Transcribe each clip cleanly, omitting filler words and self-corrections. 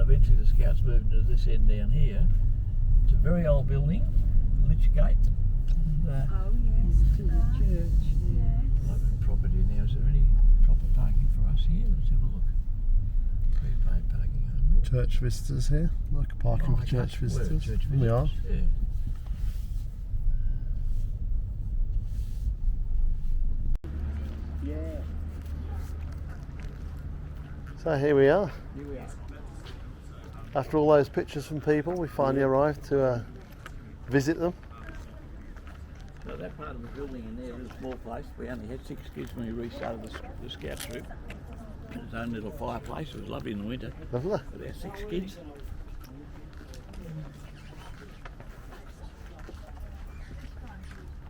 eventually the Scouts moved into this end down here. It's a very old building, Lich Gate. And, Oh yes, to the church. yes. private property now. Is there any proper parking for us here? Let's have a look. Prepaid parking only. Church visitors here, like a parking for okay. church We're visitors. church We are. visitors, yeah. Yeah. So here we are. Here we are. After all those pictures from people, we finally arrived to visit them. So that part of the building in there is a small place. We only had 6 kids when we restarted the Scout troop. Its own little fireplace. It was lovely in the winter. Lovely. With our 6 kids.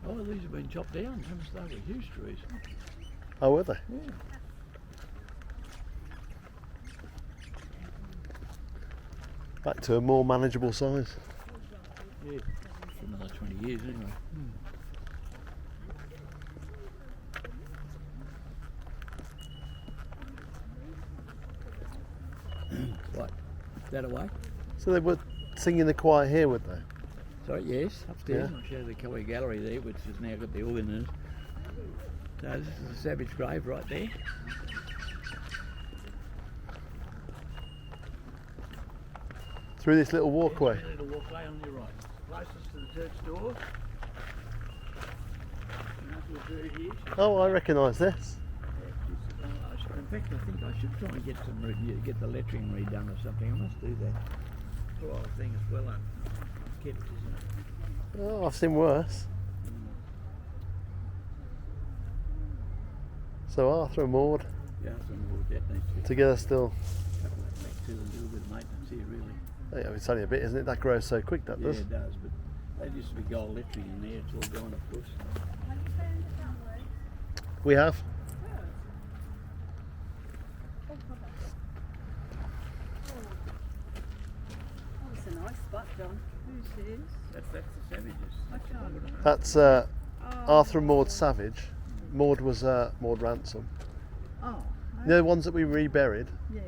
Oh, these have been chopped down. They were huge trees. Oh, were they? Yeah. Back to a more manageable size. Yeah. For another 20 years anyway. Right. That away? So they were singing the choir here, would they? Sorry, yes, upstairs. Yeah. I'll show you the Kelly Gallery there, which has now got the organ in it. So this is a Savage grave right there. Through this little walkway. There's a little walkway on your right. Closest to the church door. And that's what's through here. Oh, I recognise this. In fact, I think I should try and get the lettering redone or something. I must do that. Poor old thing is well kept, isn't it? Oh, I've seen worse. So Arthur and Maud Yeah, some more that needs to be together still. back to a little bit of maintenance here, really. Yeah, it's only a bit, isn't it? That grows so quick, that Yeah, does. it does, but there used to be gold lettering in there. It's all gone, of course. We have. Oh, it's a nice spot, John. Who's this? That's the Savages. I can't. That's Oh. Arthur and Maud Savage. Maud was Maud Ransom. Oh. You know the ones that we reburied? Yeah.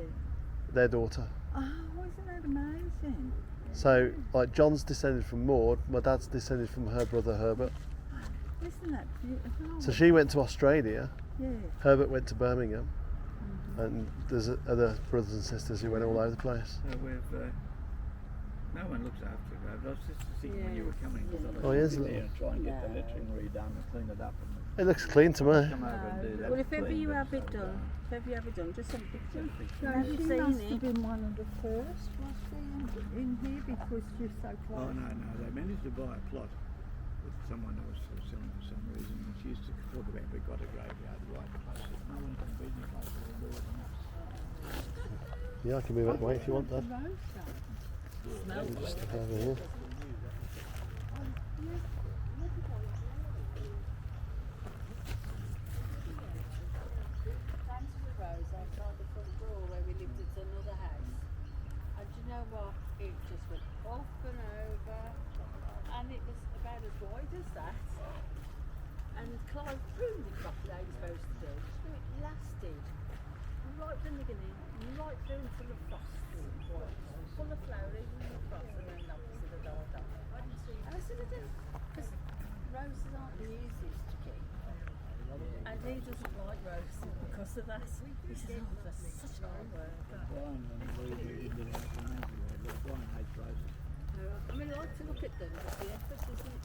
Their daughter. Oh, isn't that amazing? So, like, John's descended from Maud, my dad's descended from her brother Herbert. Isn't that beautiful? So she went to Australia, Yeah. Herbert went to Birmingham, and there's other brothers and sisters who went all over the place. So we've, no one looks after it. I was just thinking when you were coming, Yeah. I Oh, thought he I'd is be a there little- and try and get the No. lettering redone and clean it up and It looks clean to me. come over and do that. Well, if ever clean, you but have it so, done, if ever you have it done, just send pictures. No, Have you she seen must it? have been one of the first, was she, in here because you're so close. Oh no, they managed to buy a plot with someone who was selling for some reason, and she used to talk about we've got a graveyard right close. No one can be any closer to the door than us. Yeah, I can move that way if you want that. Smell Just over here. Rose outside the front door where we lived at another house. And do you know what? It just went up and over. And it was about as wide as that. And Clive pruned it properly how he was supposed to do. So it lasted right from the beginning, right through until the frost. Full of flowers and the frost, and then obviously the died off. And I said, because roses aren't the easiest to keep. And he doesn't like roses because of that. He says, oh, that's such hard work. Brian and we did it after Brian hates roses. I mean, I like to look at them, but the effort isn't.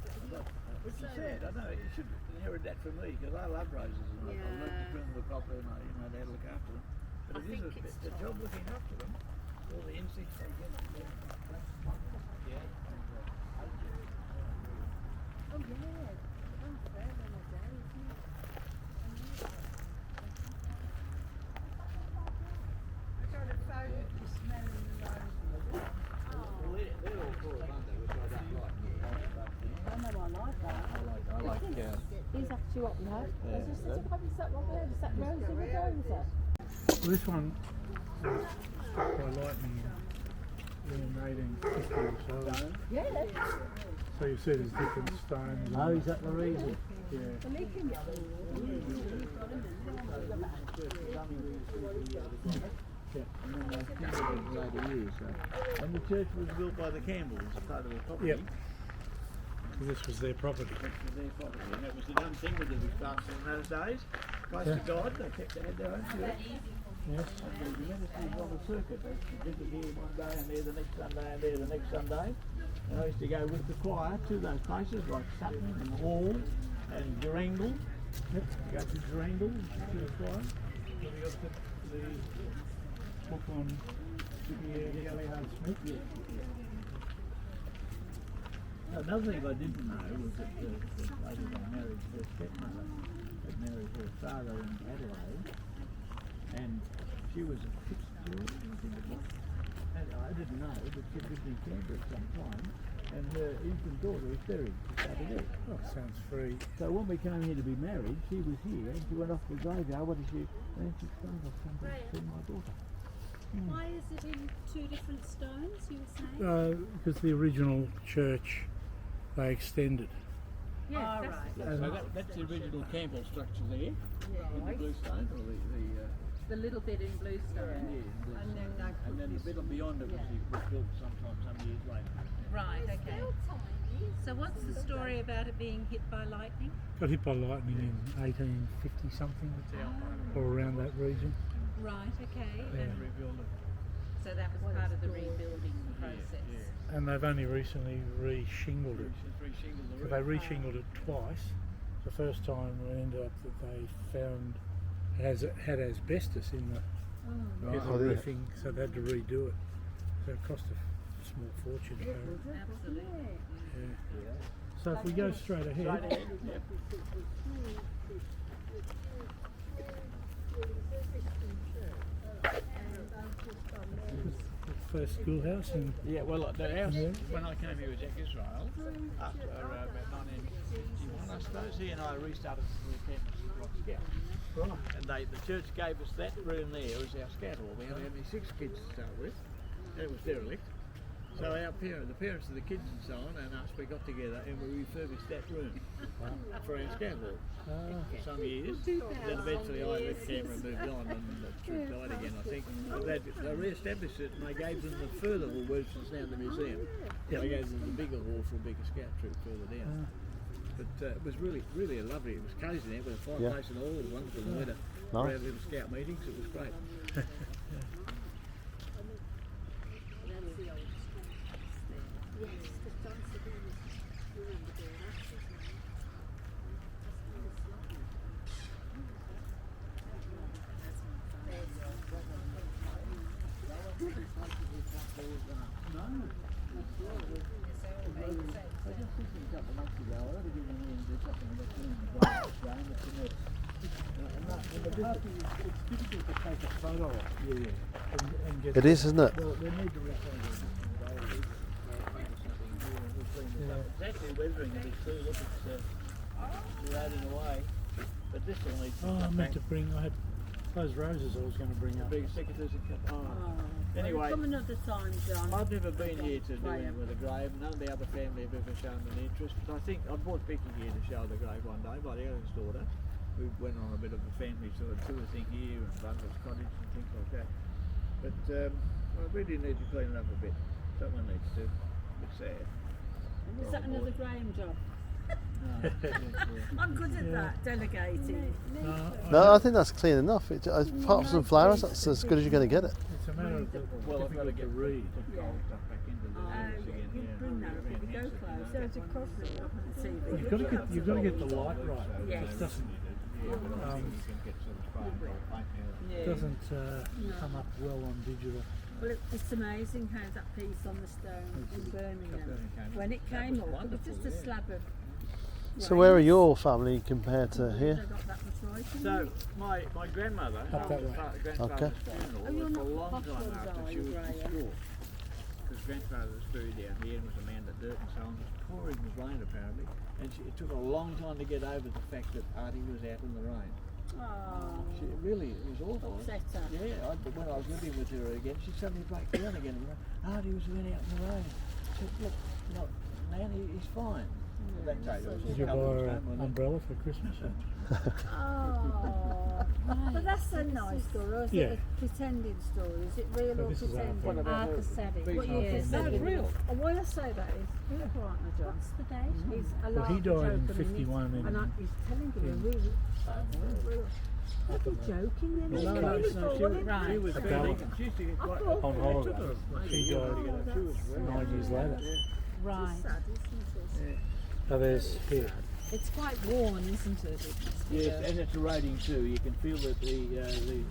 Which is sad, I know, you should inherit that from me because I love roses and I love to trim the copper and I know how to look after them. But I it think is it's a job looking after them. All the insects they get. Yeah. Oh, yeah. Oh, fair on a day, isn't it? I got a photo to smelling the roses. Well, they're all full of Monday, which I don't like. I know I like that. I like He's actually what we had. Yeah. Is that what we had? Is that rose in the rose? Well, this one was struck by lightning in 1850 or so. Yeah. So you see there's different stones. Oh, is that the reason? Yeah. Well, he can get them. And then they Campbell was later years. So. And the church was built by the Campbells as part of the property. Yep. This was their property. Which was their property. And it was the done thing with the pastors in those days. Close to God, they had their own church. Yes. And the ministry was on a circuit. They visit here one day and there the next Sunday and there the next Sunday. And I used to go with the choir to those places like Sutton and Hall and Durangle. Yep. Go to Durangle to the choir. So we got the book on Gallagher Smith. Yeah. Another thing I didn't know was that the lady that married her stepmother had married her father in Adelaide, and she was a Fitzgerald, I think it was. And I didn't know, but she lived in Canberra at some time, and her infant daughter was buried just over there. Oh, sounds free. So when we came here to be married, she was here, and she went off to the graveyard. What did she? And she said, "I've come to see my daughter." Why is it in two different stones, you were saying? Because the original church, they extended. Yes, All that's right. So that's the original Campbell structure there, in the blue stone, or the little bit in bluestone. yeah, And then they and then the bit beyond it was built sometime some years later. Right, okay. So what's the story about it being hit by lightning? Got hit by lightning in 1850 something, or around that region. Right, okay. Yeah. And Rebuild it. so that was part of the rebuilding process. And they've only recently re-shingled it. So they Re- re-shingled it twice. The first time it ended up that they found it had asbestos in the Right. Oh, dear. roofing, so they had to redo it. So it cost a small fortune. Apparently. Absolutely. Yeah. So if we go straight ahead, first schoolhouse and Yeah, well, the house, Yeah. when I came here with Jack Israel, after about 1961, I suppose, he and I restarted the campus Rock Scout. right. And the church gave us that room there as our scout hall. We only had 6 kids to start with, and it was derelict. So the parents of the kids and so on, and us, we got together and we refurbished that room for our scout hall for some years. Then eventually I left Canberra and moved on, and the troop died again, I think. But they re-established it, and they gave them the further hall, which is now the museum. They gave them the bigger hall for a bigger scout troop further down. But it was really lovely. It was cosy there with a fireplace and all. It was wonderful. We had Nice. little scout meetings. It was great. It's difficult to take a photo of. And get It is, isn't it? Well, they need to replace it. It's actually weathering a bit too. Look, it's eroding away. But this will need to Oh, I meant to bring. I had those roses I was going to bring up. big secateurs and cut. Anyway, Come another time, John. I've never been here to do anything with a grave. None of the other family have ever shown an interest. But I think I brought Becky here to show the grave one day by the eldest daughter. We went on a bit of a family sort of tour thing here and Bundler's Cottage and things like that. But I really need to clean it up a bit. Someone needs to. A bit sad. Is that another Graham job? No, I'm good at that, delegating. No, I think that's clean enough. Apart from some flowers, that's as good as you're going to get it. It's a matter of well, I've got to difficult get to read. the cold stuff back into the rooms again. You bring that up if you go close. There's a crossing up on the TV. You've got to get the light right. Yes. It doesn't Yeah. doesn't come up well on digital. Well, it's amazing how that piece on the stone in Birmingham, when it came up, it was just a slab of. So where are your family compared to They here? got that much right in So it. my grandmother, Up that way. grandfather's Oh, funeral you're was a not long posh time ones, after are she you, was Graham? distraught. Because grandfather was buried down here and was a man that dirt and so on. It was pouring with rain apparently, and it took a long time to get over the fact that Artie was out in the rain. Oh, It was awful. upset her. Yeah, but when I was living with her again, she suddenly broke down again. Artie was went out in the rain. I said, look, Nanny, he's fine. That day there was all Did you buy colours, her don't an we? umbrella for Christmas? Oh, but that's a nice story. Or is Yeah. it a pretending story? Is it real No, or this is pretending? Arthur Savage. Big What year Arthur is Savage. that? No, it's real. Oh, why I say that is, he's a partner, John. What's the date? He's a Well, he large died in joke, 51 and he's telling you a really real. Are you joking then? No, It's no, beautiful, she wasn't it? Right. She was A fair gala. dinkum. She used to get quite thought- On holiday. She died Oh, 9 years later. Right. It's sad, isn't it? Oh, there's here. It's quite worn, isn't it? Yes, and it's eroding too. You can feel that the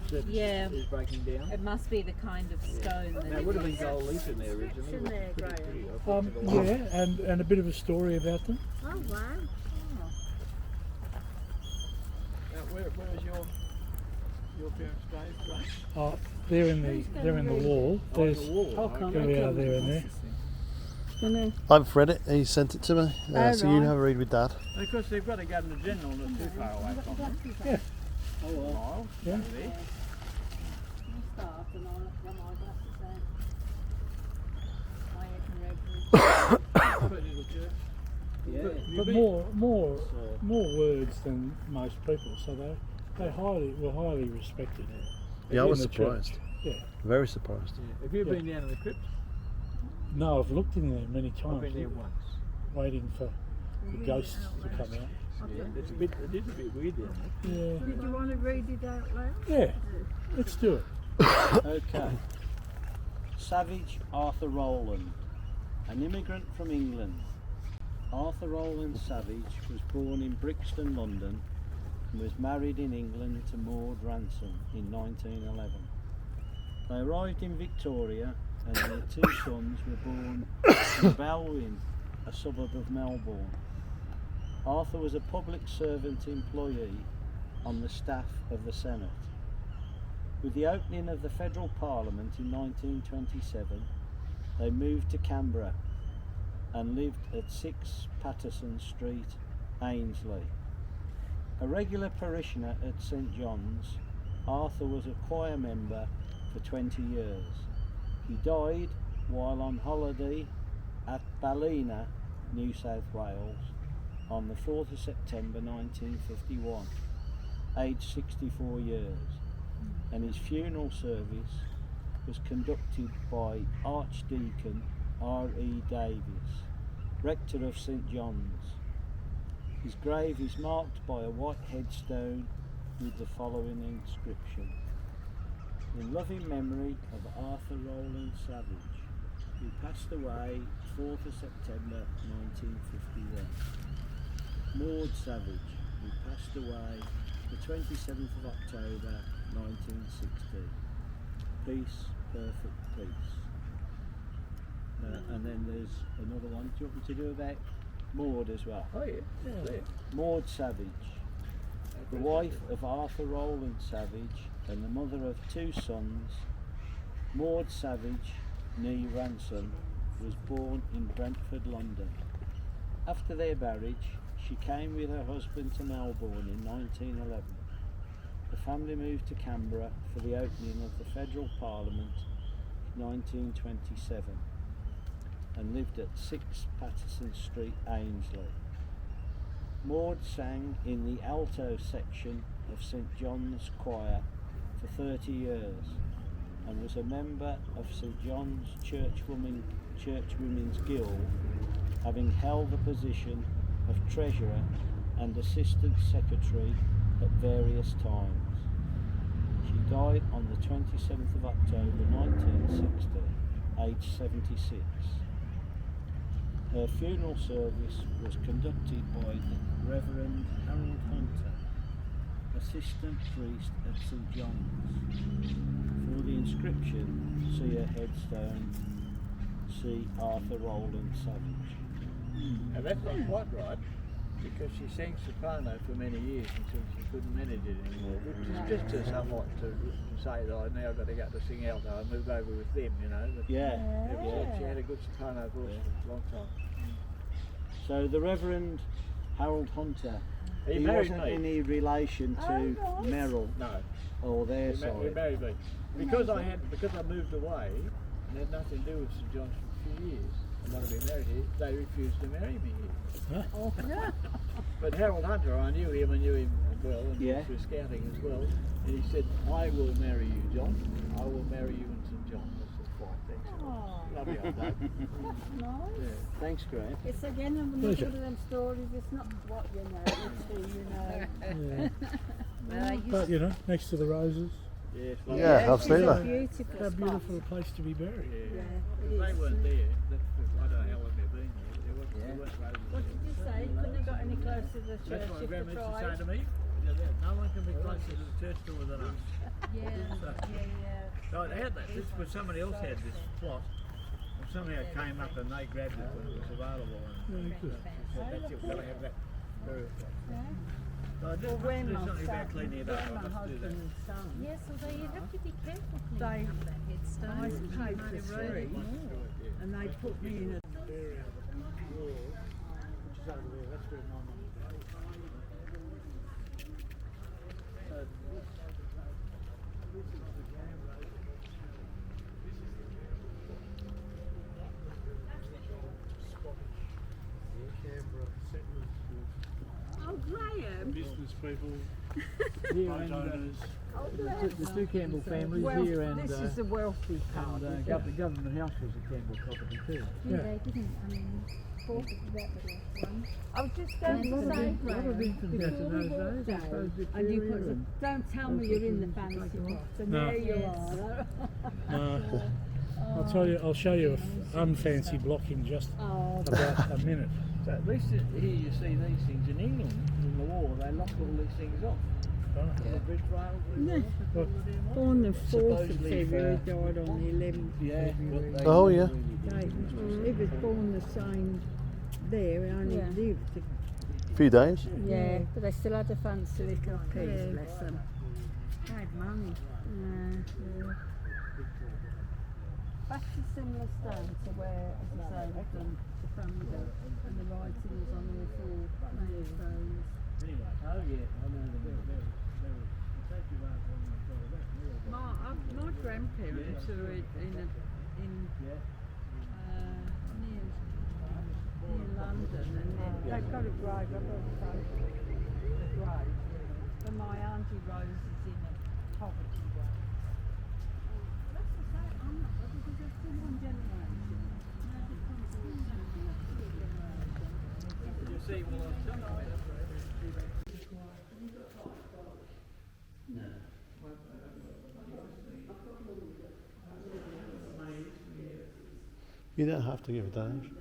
surface Yeah. is breaking down. It must be the kind of stone that Now, it would have been gold leaf in there originally. Inscription there, It was pretty Graham. pretty. I thought it was Yeah, and a bit of a story about them. Oh, wow. Now, where was your parents' grave, right? Oh, they're in the wall. There's On the wall. Oh, come there we are there and there. I've read it. He sent it to me. Oh, so you right. have a read with Dad. Of course, they've got a Governor General not too far away from them. Yeah. Oh, well. Miles, Yeah. over there. Start and I'll have my glasses out. Pretty little church. Yeah. But more words than most people, so they were highly respected. Yeah, I in was the church. surprised. Yeah. Very surprised. Have you been down in the crypt? No, I've looked in there many I've times, been there once. waiting for the ghosts to come out. Yeah, it is a bit weird down there. Yeah. Did you want to read it out loud? Yeah. Let's do it. Okay. Savage Arthur Rowland, an immigrant from England. Arthur Rowland Savage was born in Brixton, London, and was married in England to Maud Ransom in 1911. They arrived in Victoria, and their 2 sons were born in Balwyn, a suburb of Melbourne. Arthur was a public servant employee on the staff of the Senate. With the opening of the Federal Parliament in 1927, they moved to Canberra and lived at 6 Patterson Street, Ainslie. A regular parishioner at St John's, Arthur was a choir member for 20 years. He died while on holiday at Ballina, New South Wales, on the 4th of September 1951, aged 64 years, and his funeral service was conducted by Archdeacon R.E. Davies, rector of St John's. His grave is marked by a white headstone with the following inscription: in loving memory of Arthur Rowland Savage, who passed away 4th of September 1951. Maud Savage, who passed away the 27th of October 1960. Peace, perfect peace. And then there's another one. Do you want me to do about Maud as well? Oh, yeah. Yeah. Maud Savage, the wife of Arthur Rowland Savage and the mother of 2 sons. Maud Savage, née Ransom, was born in Brentford, London. After their marriage, she came with her husband to Melbourne in 1911. The family moved to Canberra for the opening of the Federal Parliament in 1927 and lived at 6 Patterson Street, Ainslie. Maud sang in the alto section of St John's Choir for 30 years and was a member of St John's Churchwomen's Guild, having held the position of treasurer and assistant secretary at various times. She died on the 27th of October 1960, aged 76. Her funeral service was conducted by the Reverend Harold Hunter, assistant priest at St John's. For the inscription, see her headstone, see Arthur Rowland Savage. Now that's not quite right, because she sang soprano for many years until she couldn't manage it anymore, which is just to somewhat to say that I now got to go to sing alto and move over with them, you know. But Yeah, she had a good soprano voice for a long time. So the Reverend Harold Hunter, He he married wasn't me. any relation to Merrill No, or their he side. married me. Because I moved away and had nothing to do with St John's for a few years. and want to be married here, they refused to marry me here. Huh? Oh, yeah. But Harold Hunter, I knew him well, and Yeah. he was for scouting as well. And he said, I will marry you, John. I will marry you in St John. I said, fine, thanks. Oh, Love you, old Dave. that's nice. Yeah. Thanks, Graham. It's again another Pleasure. one of them stories. It's not what you know, it's who you know. Yeah. But you know, next to the roses, Yes, Yeah, absolutely. It's a beautiful how spot. beautiful a place to be buried. Yeah. Yeah, If it they is. weren't there, I don't know how long they've been there. There weren't roses. What did you say? Couldn't have got any closer to the church That's what if Grandma you used to say tried. to me. No one can be closer to the church door than us. Yeah. So it had that. This was somebody else had this plot. And somehow it came up and they grabbed it when it was available. And said, that's it, we've got to have that burial plot. So I did When do my something about son, cleaning it up. when I my must do that. husband and son, Yes, although you have to be careful They- cleaning up that headstone. I You paid might for erode it three, more. and they put me in a Area of the wall, which is over there. That's where my mum is buried. So this is the Canberra. Canberra settlers, Oh, Graham! Business people, here boat and owners. Oh, the two Campbell families Well, here and this is the wealthy part. and isn't it? the government house was a Campbell property too. Yeah. They didn't, I mean, forfeit that little one. I was just going to say, A lot of Graham, infants before in we those walked days, I suppose down, Victoria and you put the, and don't tell me you're in the fantasy box, and No. there you Yes. are. No, I'll tell you. I'll show you a unfancy block in just Oh, about a minute. So at least here you see these things. In England, in the war, they locked all these things off. Right? The bridge rails, Yeah. Look. on the 4th of Supposedly February, for- died on the 11th of Yeah. February. Oh, yeah. He was born the same there, he only Yeah. lived. A few days. Yeah, but they still had a fancy little Peace, piece. bless them. Had money. Yeah. That's a similar stone to where, as I say, the family and the writing was on all four main stones. Anyway, oh yeah, I know them. They take you around when you go back. My grandparents who were in Yeah. near London, and they've got a grave. I've got a grave. But my auntie Rose is in a poverty grave. That's to say, I'm not, because it's still one generation. Now it becomes a generation. You see, well, I'm telling you, You don't have to give it down.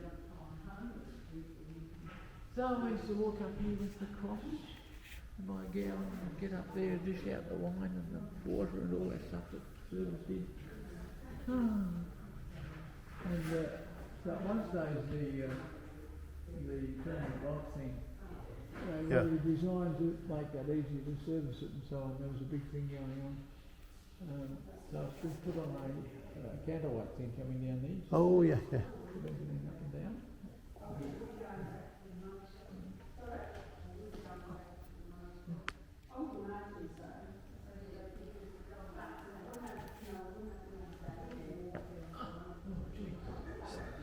so I used to walk up here with the cross in my gown and get up there and dish out the wine and the water and all that stuff that service did. And so at one stage the permanent rock thing, Yeah. they designed to make that easy to service it and so on. There was a big thing going on. So it's been put on a candlelight thing coming down these. Oh, yeah, yeah. Everything up and down.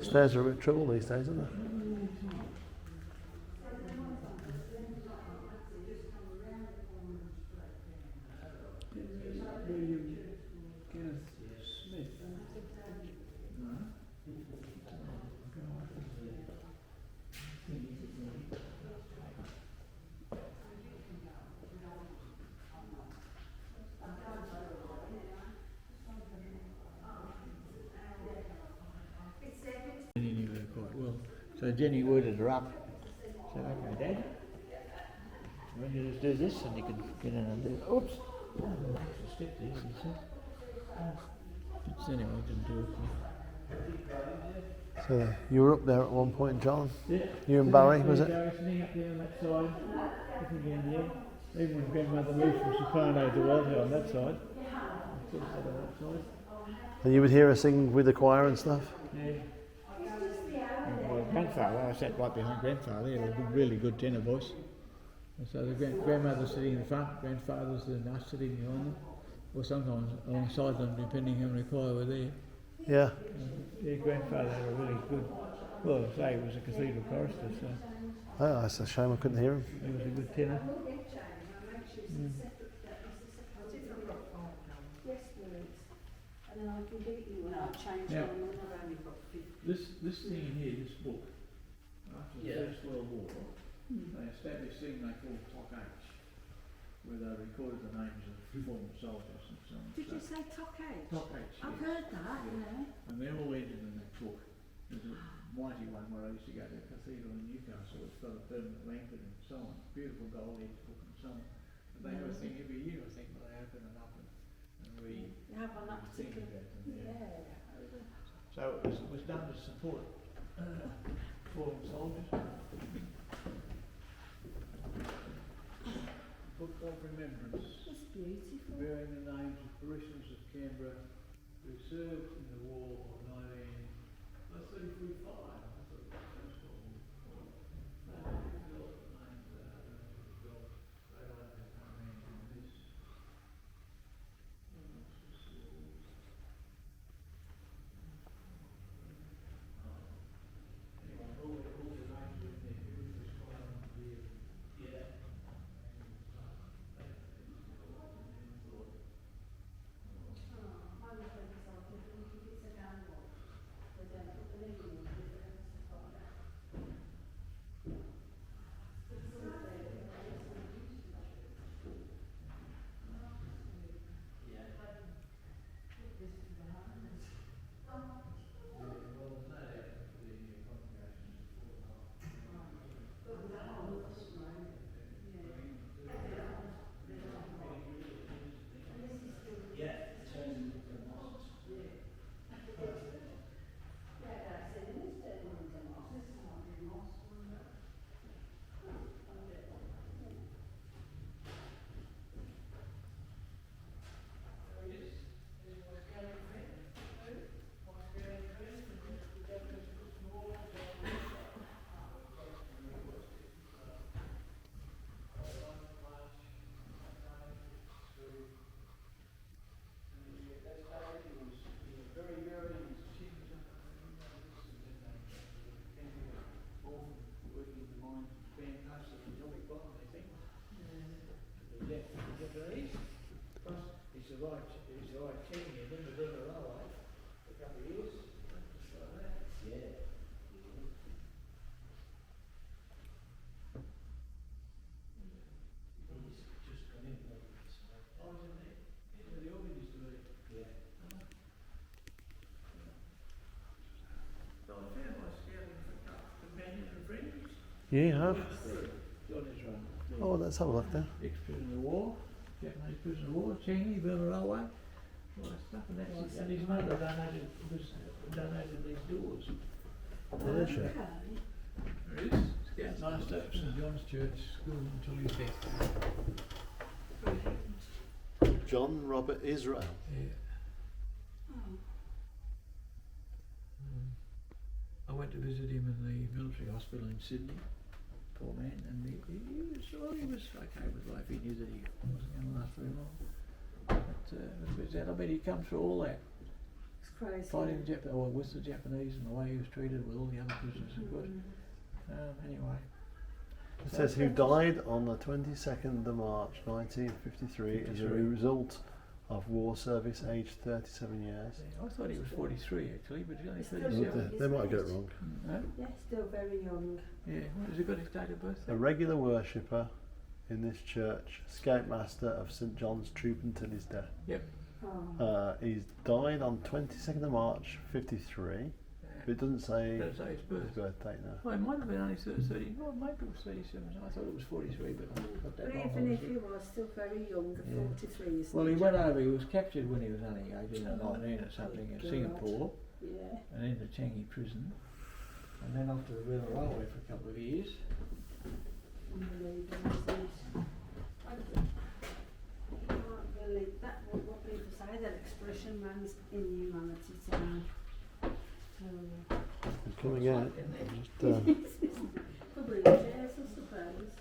Stairs are a bit trouble these days, aren't they? Jenny knew her quite well. So Jenny worded her up. Said, okay, Dad, when you just do this and you can get in and do it. Oops. Extra step there, she said. So anyway, I didn't do it. So you were up there at one point, John. Yeah. You and Barry, was it? Barry sitting up there on that side, looking down there. Even when grandmother moved from Soprano to Walter on that side. I still sat on that side. And you would hear her sing with the choir and stuff. Yeah. Well, grandfather, I sat right behind grandfather, he had a really good tenor voice. And so the grandmother's sitting in the front, grandfather's and us sitting behind them, or sometimes alongside them, depending how many choir were there. Yeah. Yeah, grandfather had a really good Well, I say he was a cathedral chorister, so Oh, it's a shame I couldn't hear him. he was a good tenor. Now, this thing in here, this book, after the First World War, they established a thing they called Top H, where they recorded the names of former soldiers and so on. Did you say Top H? Top H, I've yes. heard that, yeah. And they're all entered in that book. There's a mighty one where I used to go to the cathedral in Newcastle. It's got a permanent banquet and so on. Beautiful gold-edged book and so on. And they have a thing every year, I think, where they open it up and read. You have on that think particular. about them, yeah. Yeah. So it was done to support fallen soldiers. Book of Remembrance, It's beautiful. bearing the names of parishioners of Canberra who served in the war of 1935. He's the right king, he never been a railway for a couple of years. Just like that. Yeah. He's just gone in like this. Oh, isn't he? Yeah, the organ is doing it. Yeah. So I found my scouting for companion and friends. Yeah, you have. John is run. Oh, let's have a look then. Ex-prisoner of war, Japanese prisoner of war, Chingy, built a railway, all that stuff, and that's and his mother donated these doors. Yeah, sure. There it is. It's nice to have St John's Church School until his death. John Robert Israel. Yeah. I went to visit him in the military hospital in Sydney. Poor man, and he was okay with life. He knew that he wasn't going to last very long. But I mean, he come through all that, It's crazy. fighting with the Japanese and the way he was treated with all the other prisoners. Anyway. It says who died on the 22nd of March 1953 as a result of war service, aged 37 years. I thought he was 43 actually, but he's only Still 37. They might have got it wrong. No? Yeah, still very young. Yeah, has he got his date of birth? A regular worshipper in this church, scoutmaster of St John's Troop until his death. Yep. Oh. He's died on 22nd of March 53, but it doesn't say Doesn't say his birth. his birth date now. Well, it might have been only 30, well, maybe it was 37. I thought it was 43, but I got that But wrong. even if obviously. he was still very young, at Yeah. 43 is Well, he went over, he was captured when he was only 18 or 19 or something in God. Singapore, Yeah. and into Changi prison, and then off to the River Railway for a couple of years. Unbelievable, isn't it? I can't believe that, what people say, that expression, man's inhumanity to man. He's coming out. Just, Probably the chairs, I suppose.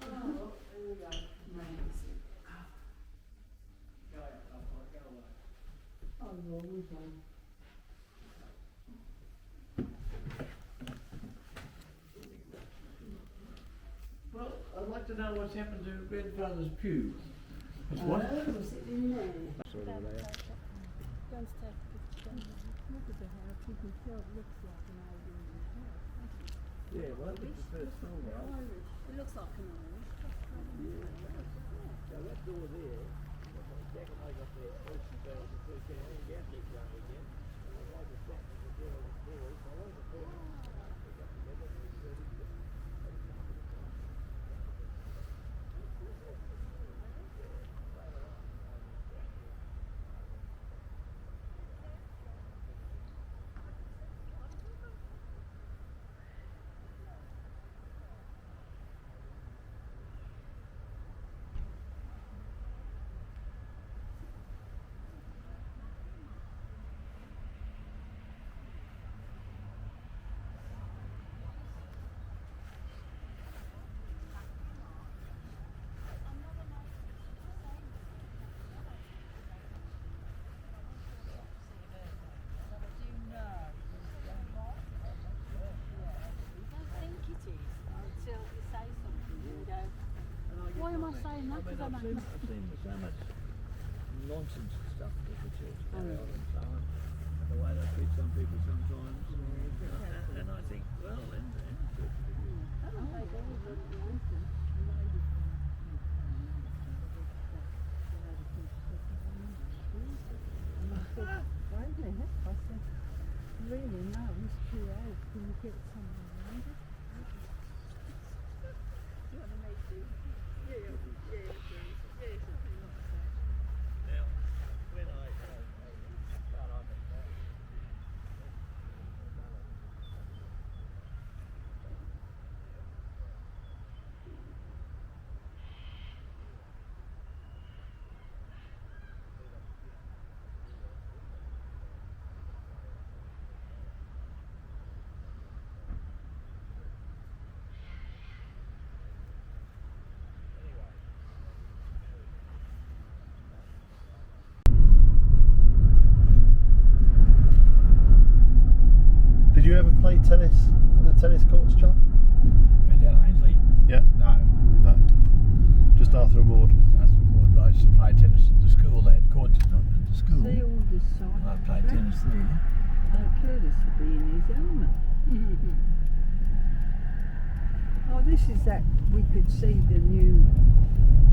Oh, there we go. Amazing. Oh, well, we've done. like to know what's happened to Bedfellows Pew. It's what? Was it in there? Sort of there. Don't take a picture. Look at the house, you can tell it looks like an old Indian house. Yeah, well, that was the first floor, right? It looks like an Irish. So that door there, Jack and I got there first and found the first thing, and gas leak run again. And I just sat with the door on the floor, so I was the first. We got together and we started to Why am I saying that? Because I don't know. I've seen so much nonsense stuff with the church carry on and so on, and the way they treat some people sometimes. And I think, well, then, Wait a minute, I said, really, no, it's too old. Can you get someone around it? now, when I start on it, Did you ever play tennis at the tennis courts, John? went down Ainslie? Yeah. No. No. Just Arthur and Maud. That's more I used to play tennis at the school. They had courts at the school. See all this side. I played tennis there. Curtis would be in his helmet. Oh, this is that we could see the new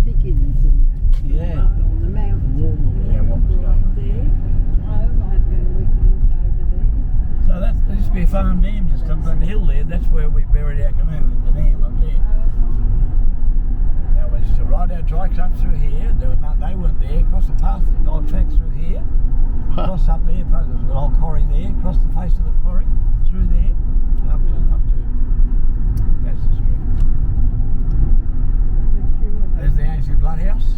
diggings and that. Yeah. Up on the mountain. Yeah, what was We're up going on? there. Oh, right, then we can look over there. So that there used to be a farm dam just up on the hill there. That's where we buried our canoe in the dam up there. Now we used to ride our trikes up through here. There was not, they weren't there. Across the path, the old tracks through here. Across up there, there was an old quarry there. Across the face of the quarry, through there, and up to that's the street. There's the Ainslie Bloodhouse.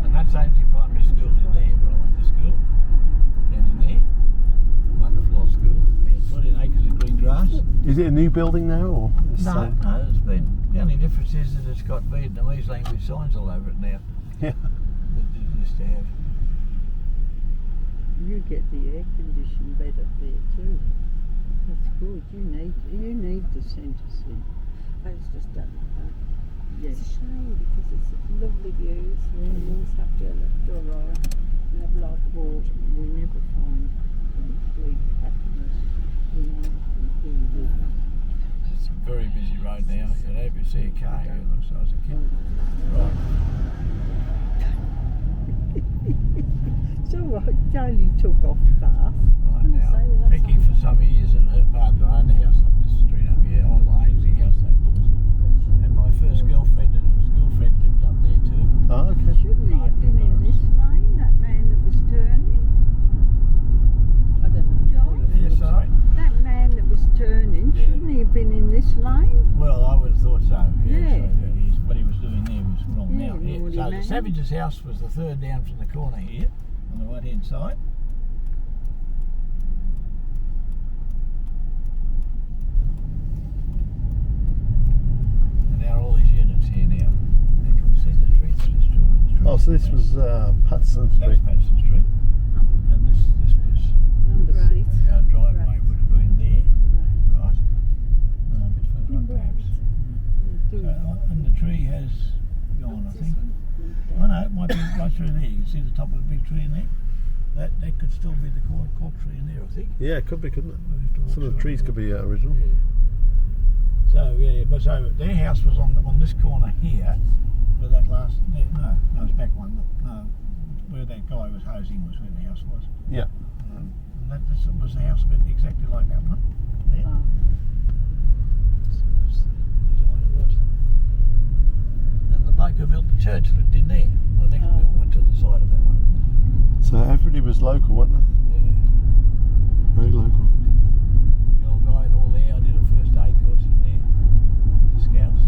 And that's Ainslie Primary School in there where I went to school. Down in there. Wonderful old school. We had 14 acres of green grass. Is it a new building now, or? No, it's been. The only difference is that it's got Vietnamese language signs all over it now. Yeah. That it used to have. You get the air conditioned bed up there too. That's good. You need the centre seat. I just don't like that. Yes. It's a shame because it's lovely views. We always have to left or right. Never like the Well, we never find complete happiness in anything. It's a very busy road now. You'd ever see a car here looks like a kid. Right. It's all right. Daly took off fast. Right now. Becky for some years and her partner owned a house up the street up here, old Ainslie house they bought. And my first girlfriend and his girlfriend lived up there too. Oh, okay. Shouldn't he have been in this lane, that man that was turning? I don't know. John? Yeah, sorry. That man that was turning, Yeah. shouldn't he have been in this lane? Well, I would have thought so. Yeah. So what he was doing there was wrong Yeah, now. Yeah. naughty So the man. Savage's house was the third down from the corner here, on the right hand side. And now all these units here now. Can we see the trees? so this was Patterson That was Street. Patterson Street. And this was Number Right. 6. our driveway Right. would have been there, Right. right? A bit further up perhaps. And the tree has gone, I think. Oh no, it might be right through there. You can see the top of a big tree in there. That could still be the cork tree in there, I think. Yeah, it could be, couldn't it? We'll have to walk Some of the through trees it. could be original. Yeah. So yeah, but so their house was on this corner here, where that last no, it's back one. No, where that guy was hosing was where the house was. Yeah. And this was the house a bit exactly like that one. There. Oh. That's the design it was. And the bloke who built the church lived in there. I think Oh. went to the side of that one. So everybody was local, weren't they? Yeah. Very local. The old guy and all there. I did a first aid course in there. The scouts.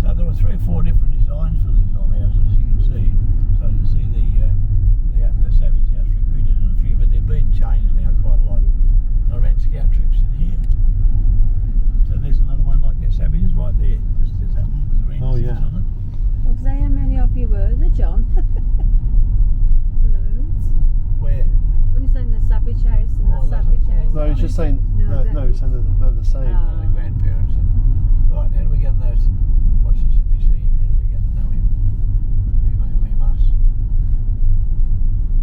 So there were 3 or 4 different designs for these old houses, you can see. So you can see the Savage House repeated in a few, but they've been changed now quite a lot. I ran scout trips in here. So there's another one like that Savages right there. Just there's that one with the red Oh, sticks yeah. on it. Okay, how many of you were there, John? Loads. Where? When you saying the Savage House and Oh, the that's Savage a- House. No, he's just saying. No, that- No, he's saying they're the same. Ah. The grandparents. Right, how do we get to know? Watch this if we see him. How do we get to know him? We must.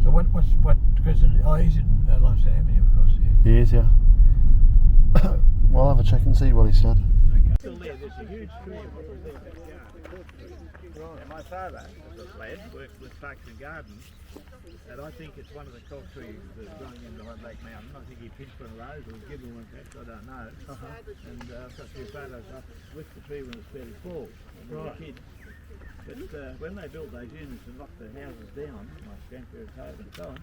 So what? Because he's in Limestone Avenue, of course. Yeah. He is, yeah. Well, I'll have a check and see what he said. Okay. Still there. There's a huge tree in what was their backyard. Right. And my father was a lad, worked with Parks and Gardens, and I think it's one of the cork trees that's growing in behind Lake Mountain. I think he pinched one of those or given one perhaps, I don't know. And I've got a few photos up with the tree when it's fairly full, when we were kids. But when they built those units and knocked the houses down, my grandparents' home and so on,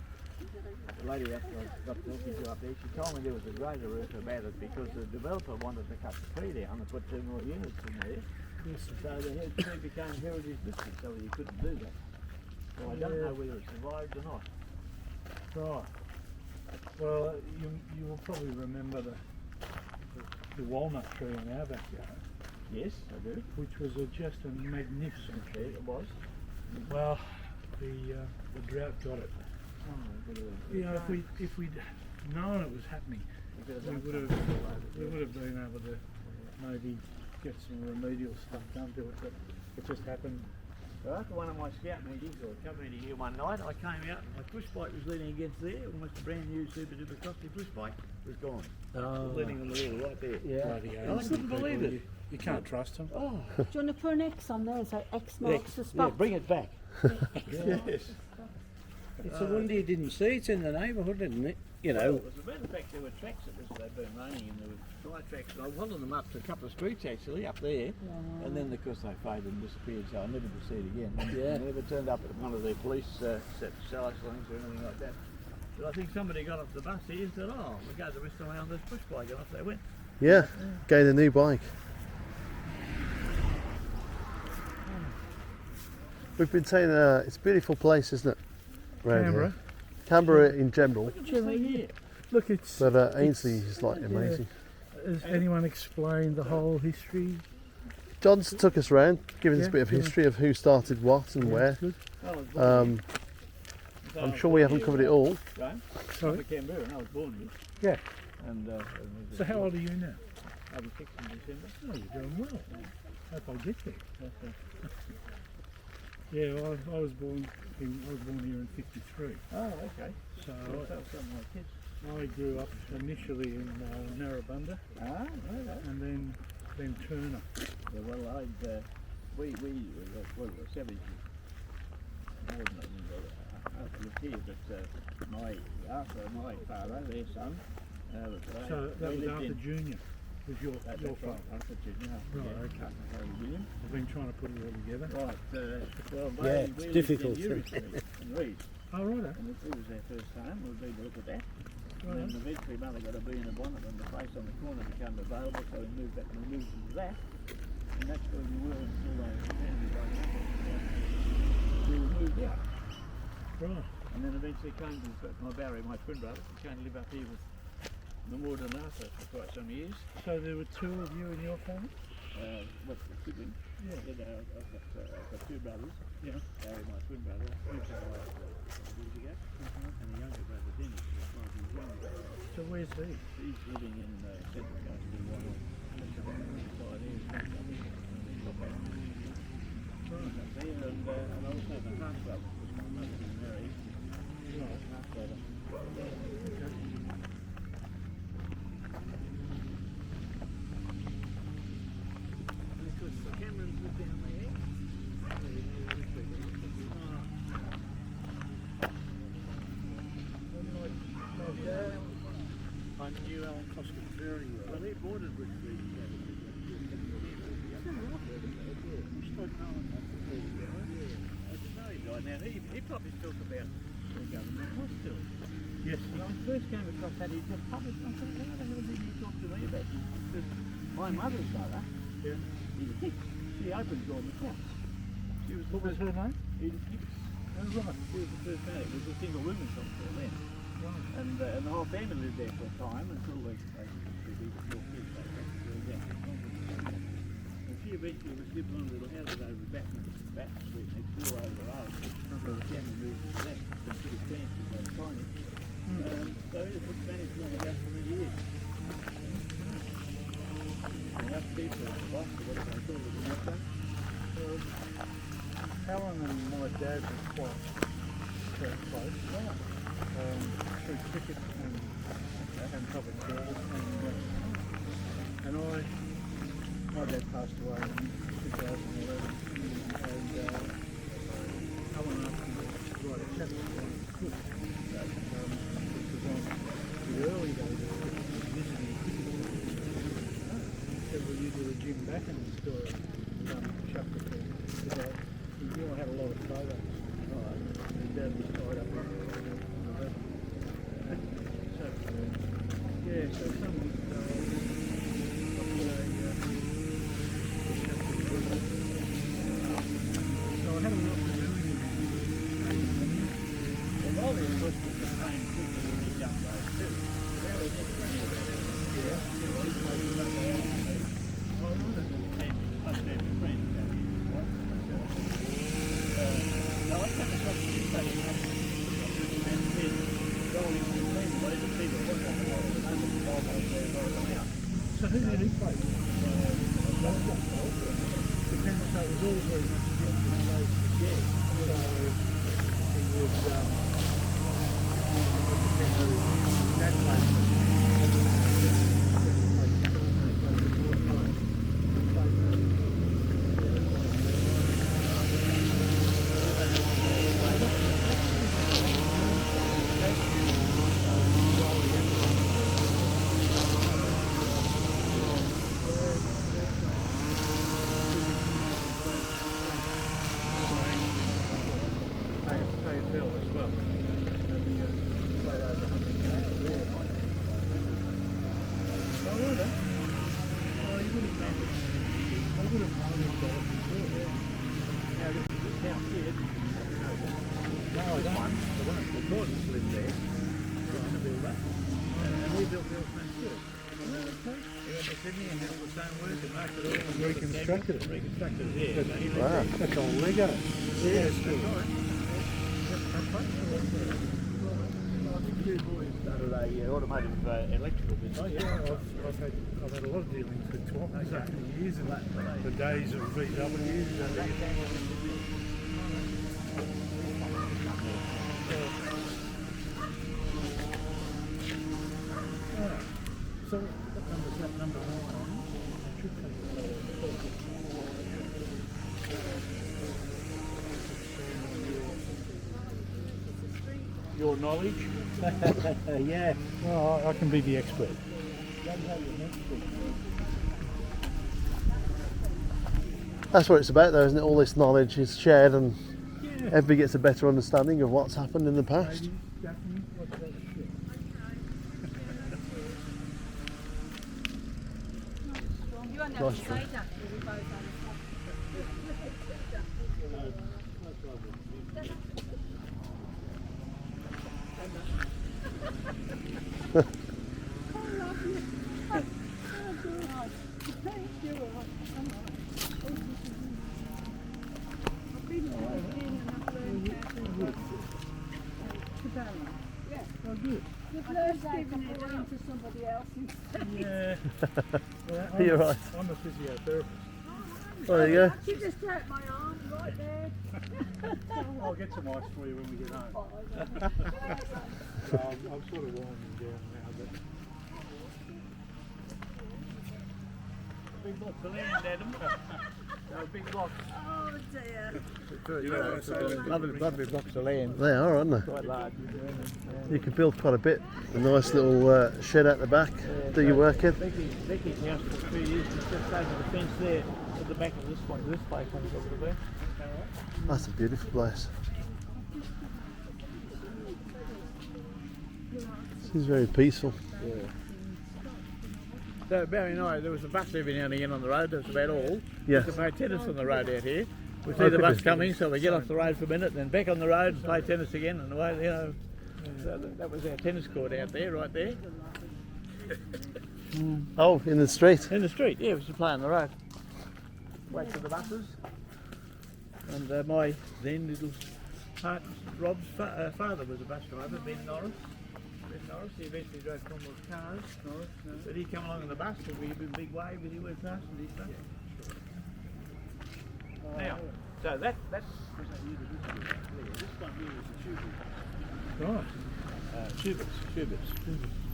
the lady after I got talking to up there, she told me there was a greater roof about it because the developer wanted to cut the tree down and put 2 more units in there. So the tree became heritage listed, so you couldn't do that. So I don't know whether it survived or not. Right. Well, you will probably remember the walnut tree in our backyard, Yes, I do. which was just a magnificent Yeah, tree. it was. Well, the drought got it. Oh, but it was You know, if we'd known it was happening, we would have been able to maybe get some remedial stuff done to it, but it just happened. Well, after one of my scout meetings, or come meeting here one night, I came out and my push bike was leaning against there, almost a brand new super duper costly push bike was gone. Oh. Leaning on the wall right there. Bloody I Ainslie couldn't believe people, it. You can't trust them. Oh, Do you want to put an X on there so X marks the yeah, spot? bring it back. Yes. It's a wonder you didn't see it in the neighbourhood, isn't it? You Well, know. as a matter of fact, there were tracks that they'd been running, and there were tyre tracks. And I followed them up to a couple of streets actually up there, and then of course they faded and disappeared. So I never did see it again. Yeah. I never turned up at one of their police cellar slings or anything like that. But I think somebody got off the bus here and said, "Oh, we'll go the rest of the way on this push bike," and off they went. Yeah, gained a new bike. We've been saying it's a beautiful place, isn't it? Round Canberra. here. Canberra in general, Look, it's. but Ainslie is like amazing. Has anyone explained the whole history? John's took us round, giving us a Yeah, bit of yeah. history of who started what and where. Good. I was born Um, I'm sure we haven't covered it all. here, right? Sorry. I'm a Canberra, and I was born here. Yeah. And So how old are you now? I'll be 6 in December. Oh, you're doing well. Hope I get there. Yeah, well, I was born here in '53. Oh, okay. So Some of my kids. I grew up initially in Narrabundah Ah, right. and then Turner. Yeah, well, we were savage. More than I lived here, but after my father, their son, So that was lived Arthur in- Junior. Was your That's father? right, Arthur Junior. Right, Yeah, okay. Arthur William. I've been trying to put it all together. Right, well, Yeah, we it's lived difficult, in Uri Street in Reid, Oh, right. and it was our first home. We've been to look at that. Right. And then eventually mother got a bee in a bonnet and the place on the corner became available, so we moved back and we moved into that. And that's where we were until they family broke up. We moved out. Right. And then eventually came to my Barry, my twin brother, came to live up here with the Maud and Arthur for quite some years. So there were 2 of you and your family? what's the sibling? Yeah. I've got two brothers. Yeah. My twin brother moved away years ago, and the younger brother Dennis is 5 years younger. So where's he? He's living in Central Coast in Wyoming. Up there, and I also have a half brother, because my mother was married. Right. Half brother. And of course, the Camerons live down there. I knew Alan Coskin very well. Well, he bordered with the I didn't know he died. Now, he probably talked about the government hospital. Yes. When I first came across that, he just published, I thought, how the hell did you talk to me about this? Because my mother's brother, Yeah. she opened Gordon's house. She was What was her name? Edith Hicks. Oh, right. She was the first man. It was a single women's hospital then. Right. And the whole family lived there for a time until they produced more kids. And she eventually was living on a little house over back street next door over the road. So the family moved to that. Some pretty fancy, but tiny. So it was managed to run the house for many years. And that's people, the boss, or whatever they call it, the doctor. Alan and my dad were quite close. Through cricket and public service. And my dad passed away in 2011. And Alan asked me to write a chapter on cricket. Because on the early days of cricket, visiting several years with a Jim Backen story chapter for because he knew I had a lot of photos. His dad was tied up on the bed. So, yeah, so some so I had a lot to do with it. Well, all the was the same people when he jumped those too. They were just running about it. So who did he play with? Depends, so it was all very much different places. Yeah. So he would depend on that AFL as well. And he played over 100 games there. Oh, would he? Oh, he would have known it. I would have known it better before, yeah. Now, this is the town here. No, I don't. The Gordons lived there. In the builder. And we built the old place too. He went to Sydney and did all the same work and marked it all and Reconstructed it. Reconstructed it, yeah. So he lived Wow, there. that's all Lego. Yes, that's right. Two boys started a automotive electrical business. Oh yeah, I've had a lot of dealings with Twomans over the years and the days of VWs and everything. So what number is that? Number 9? It should come your knowledge? Yeah. Well, I can be the expert. That's what it's about though, isn't it? All this knowledge is shared and Yeah. everybody gets a better understanding of what's happened in the past. Ladies, Daphne, what's that shit? You won't have Nice to try. say that, we both understand. Thank you. I'm first giving it on to somebody else instead. Yeah. Well, You're right. I'm a physiotherapist. Oh, there you go. She just hurt my arm right there. I'll get some ice for you when we get home. I'm sort of winding down now, but Big box of land, Adam. No, big box. Oh dear. You know, it's a lovely box of land. They are, aren't they? Quite large. You can build quite a bit. A nice little shed out the back. Do your work in. Becky's house for 3 years. She's just over the fence there at the back of this one. This place on the top of the bank. That's a beautiful place. Seems very peaceful. Yeah. So Barry and I, there was a bus every now and again on the road. That's about all. Yes. We play tennis on the road out here. We see Oh, the could bus you? coming, so we get off the road for a minute, then back on the road and play tennis again. And away, you know, so that was our tennis court out there, right there, Oh, in the street. in the street. Yeah, we used to play on the road. Wait for the buses. And my then little partner, Rob's father was a bus driver, Ben Norris. Ben Norris, he eventually drove Commonwealth cars. But he'd come along on the bus and we'd be a big wave with you with us and his bus. Now, so that's this one here was the Schubert's. Schubert's.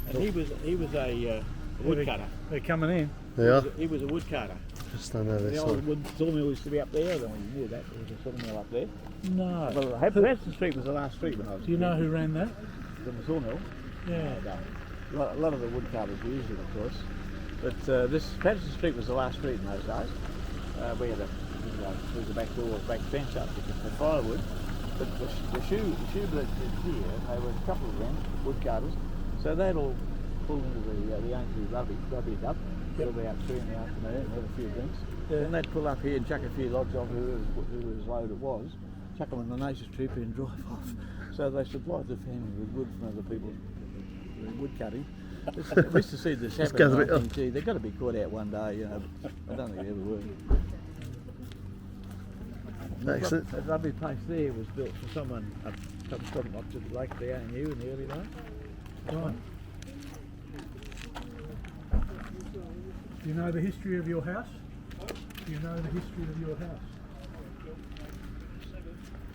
And he was a woodcutter. they're coming in. They are. He was a woodcutter. Just stand over The this old side. wood sawmill used to be up there. I don't know if you knew that. There was a sawmill up there. No. Well, Patterson Street was the last street when I was. Do you know who ran that? The sawmill? Yeah. A lot of the woodcutters used it, of course. But this Patterson Street was the last street in those days. We had the back door, back fence up for firewood. But the shoeblocks here, they were a couple of them, woodcutters. So they'd all pull into the Ainslie rugby club. It'll be up 3 in the afternoon, have a few drinks. Then they'd pull up here and chuck a few logs off whose load it was, chuck them on the native strip and drive off. So they supplied the family with wood from other people's wood cutting. We used to see this happen. gather And it I up. think, gee, they've got to be caught out one day, you know. But I don't think they ever will. Excellent. That lovely place there was built for someone up to the lake of the ANU in the early days. Right. Do you know the history of your house? Do you know the history of your house?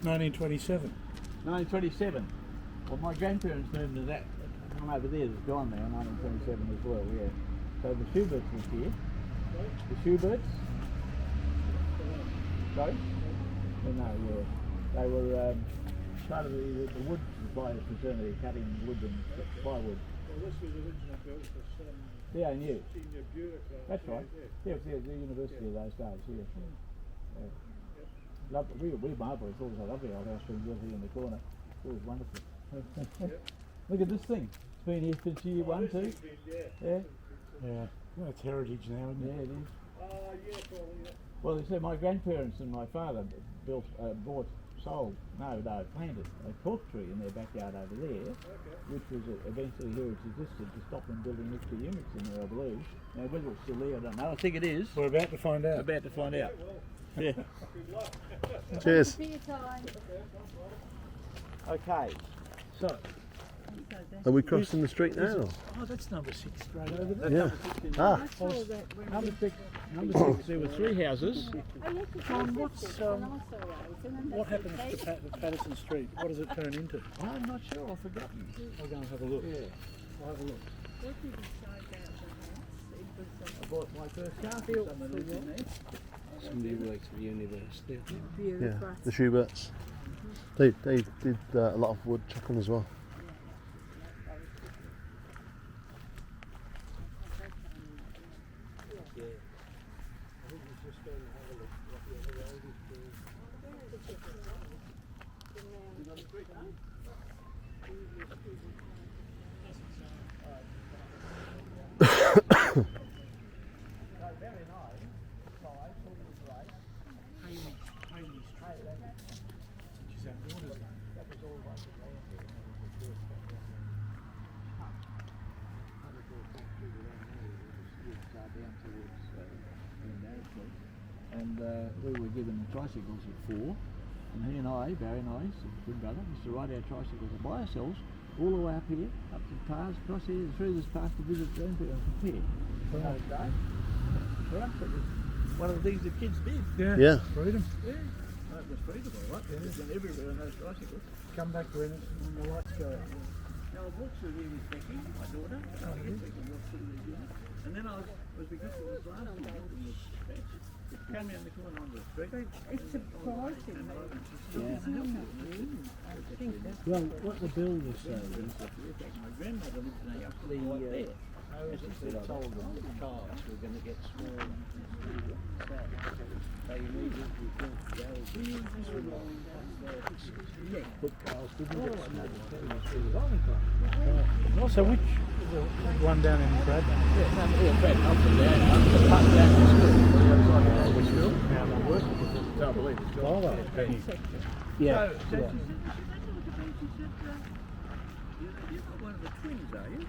1927. 1927. Well, my grandparents moved to that one over there that's gone now, 1927 as well, yeah. So the Schuberts was here. The Schuberts. Sorry? No, yeah. They were part of the wood supply fraternity, cutting wood and plywood. Well, this was originally built for some Yeah, I knew. senior bureaucrat. That's right. Yeah, it was the university of those days, yeah. Lovely. We marvel, it's always a lovely old house being built here in the corner. It's always wonderful. Look at this thing. It's been here since year one, too. Yeah. Yeah. Well, it's heritage now, isn't Yeah, it? it is. Yeah, probably. Yeah. Well, they said my grandparents and my father planted a cork tree in their backyard over there, which was eventually heritage listed to stop them building extra units in there, I believe. Now, whether it's still there, I don't know. I think it is. We're about to find out. About to find out. Yeah. Cheers. For your time. Okay. So, Are we crossing the street now? Oh, that's number 6 straight over there. Yeah. Ah, number six, there were 3 houses. What happens to Patterson Street? What does it turn into? I'm not sure, I've forgotten. I'll go and have a look. Yeah. I'll have a look. I bought my first car for someone who lived in there. Somebody works at the university. yeah. The Schuberts. They did a lot of wood chopping as well. And we were given tricycles at 4, and he and I, Barry and I, twin brother, used to ride our tricycles by ourselves all the way up here, up to the pass, across here, through this pass to visit grandparents up here. Those days. For us, it was one of the things the kids did. Yeah. Freedom. Yeah. That was freedom, all right. It's been everywhere on those bicycles. Come back when the lights go out. Now I walked through here with Becky, my daughter. I guess we can walk through there again. And then I was because it was last night in the stretch. It came around the corner onto the street. It's surprising. Well, what the builder says is My grandmother lived in a house right there. And she said told them that the cars were going to get small. They immediately built the put cars didn't get small. So which the one down in Bradley? Yeah, Brad, up and down, up the pub down to school. The other side of the school. Now I'm working with it. Can't believe it's gone. yeah. So she said, you're not one of the twins, are you?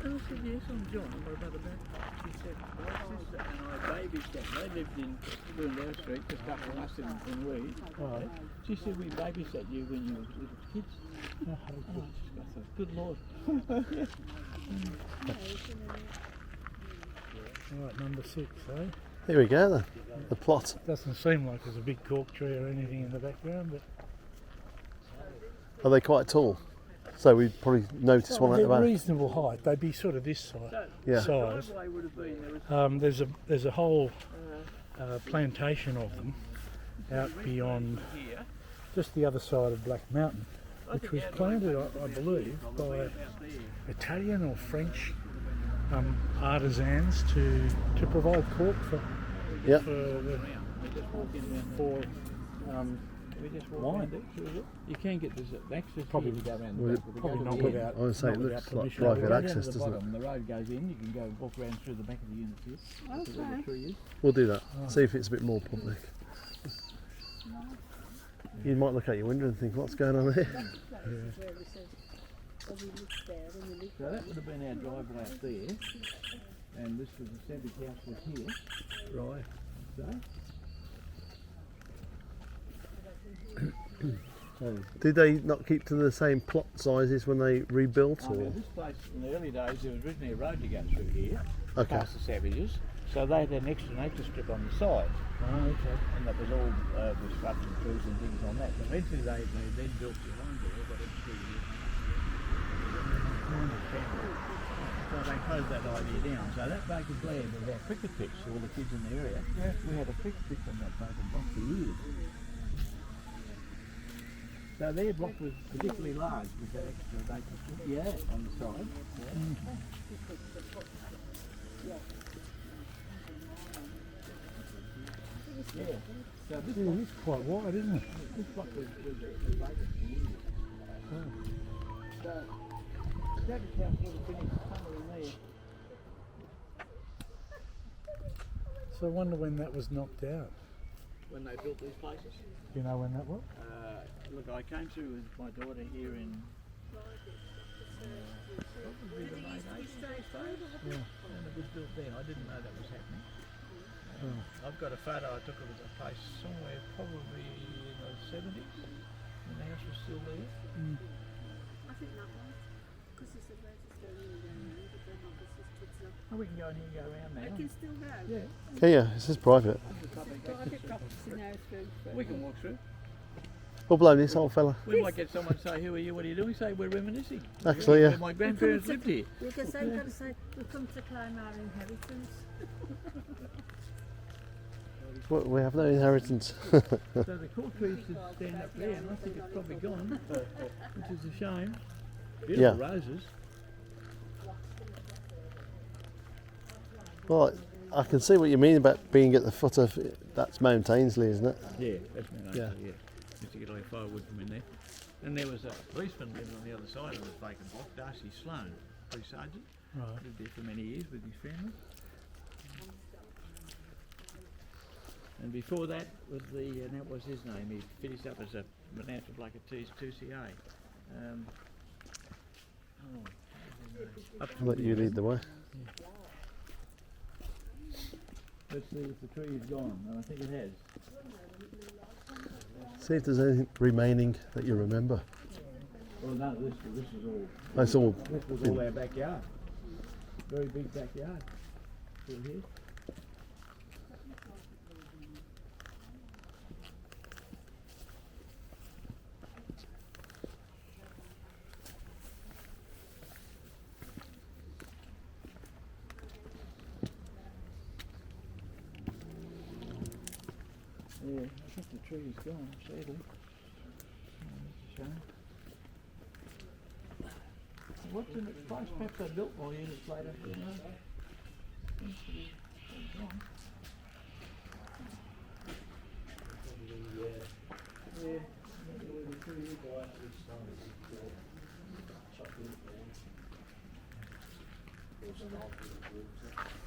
And I said, yes, I'm John. I'm brother back. She said, my sister and I babysat. They lived in Burndale Street, just up from us in Reid. Right. She said, we babysat you when you were little kids. Oh, I thought, good Lord. Right, number 6, eh? Here we go then. The plot. Doesn't seem like there's a big cork tree or anything in the background, but Are they quite tall? So we'd probably notice one at the they're back. reasonable height. They'd be sort of this size. Yeah. Size. Driveway would have been, there was There's a whole plantation of them out beyond here. just the other side of Black Mountain, which was planted, I believe, by Italian or French artisans to provide cork for Yep. for the, We just walk in there. for We just walk wine. in there. You can get this access Probably- here to go around Well, the back. but to probably go to not the end, without. I would say it not looks without like permission. private go down access, to the doesn't it? bottom, the road goes in, you can go walk around through the back of the unit here. That's where the tree is. We'll do that. See if it's a bit more public. You might look out your window and think, what's going on here? So that would have been our driveway up there, and this was the Savage house was here. Right. So, Did they not keep to the same plot sizes when they rebuilt? I mean, Or? this place in the early days there was originally a road to go through here, Okay. past the Savages, so they had an extra nature strip on the side. And that was all with shrubs and trees and things on that. But eventually they then built behind there, got it to so they closed that idea down. So that vacant land was our cricket pitch for all the kids in the area. Yeah. We had a cricket pitch on that vacant block for years. So their block was particularly large with that extra vacant strip on the side. Yeah. So this block, It's quite wide, isn't it? this block was vacant for years. So Savage house would have finished somewhere in there. So I wonder when that was knocked out. When they built these places. Do you know when that was? Look, I came through with my daughter here in probably the late 80s, I suppose. Yeah. And it was built then. I didn't know that was happening. I've got a photo I took of a place somewhere probably in the 70s when the house was still there. I think that one, because it's a register down there, but then obviously kids not. Oh, we can go in here and go around now. They can still go. Yeah, Okay, yeah, this is private. Private property now through. we can walk through. Well blown this old fella. We might get someone to say, who are you, what are you doing? Say, we're reminiscing. Actually, yeah. Where my grandparents lived here. Because they've got to say, we've come to claim our inheritance. Well, we have no inheritance. So the cork trees should stand up there, and I think it's probably gone, which is a shame. Beautiful roses. Well, I can see what you mean about being at the foot of, that's Mount Ainslie, isn't it? Yeah, that's my Yeah. yeah. Used to get all the firewood from in there. And there was a policeman living on the other side of this vacant block, Darcy Sloane, police sergeant. Right. Lived there for many years with his family. And before that was that was his name. He finished up as a announcer like a 2CA. I'll let you lead the way. Let's see if the tree is gone, and I think it has. See if there's anything remaining that you remember. Well, none of this is all. That's all. This was all our backyard. Very big backyard. Through here. Yeah, I think the tree is gone, sadly. That's a shame. What's in its place? Perhaps they built more units later. You know? Seems to be gone. Yeah.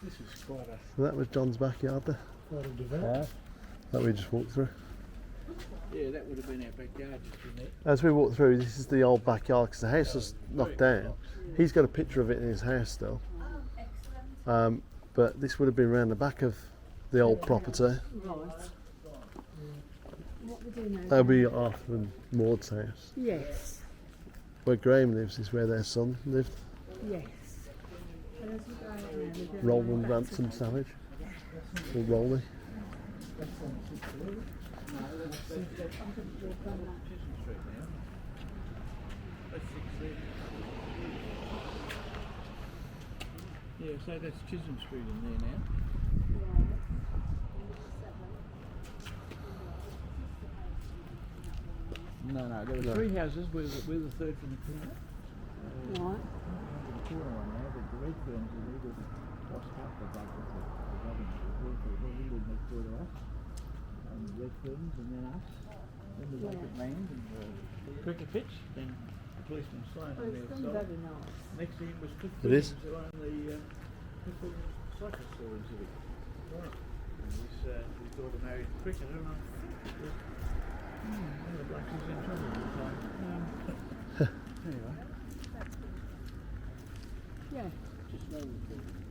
This is quite a So that was John's backyard there, development. that we just walked through. Yeah, that would have been our backyard just in there. As we walked through, this is the old backyard because the house was knocked down. He's got a picture of it in his house still. But this would have been around the back of the old property. Right. What we do now? That'll be Arthur and Maud's house. Yes. Where Graham lives is where their son lived. Yes. And as we go out now, we're going Roland back Ransom to- Savage. Or Rolly. Yeah, so that's Chisholm Street in there now. No, there were three houses. We're the third from the corner. Right. The corner one now, the Reid firms are there. There's lost half the back of the government. We live next door to us. And the Reid firms and then us. Then the vacant land and the cricket pitch. Then the policeman's sign Oh, on it's their done side. very nice. Next to him was Cliff It is? Williams, who owned the Cliff Williams cycle store in Civic. Right. And his daughter married a cricketer, and I one of the blokes was in trouble at the time. Anyway, Yeah.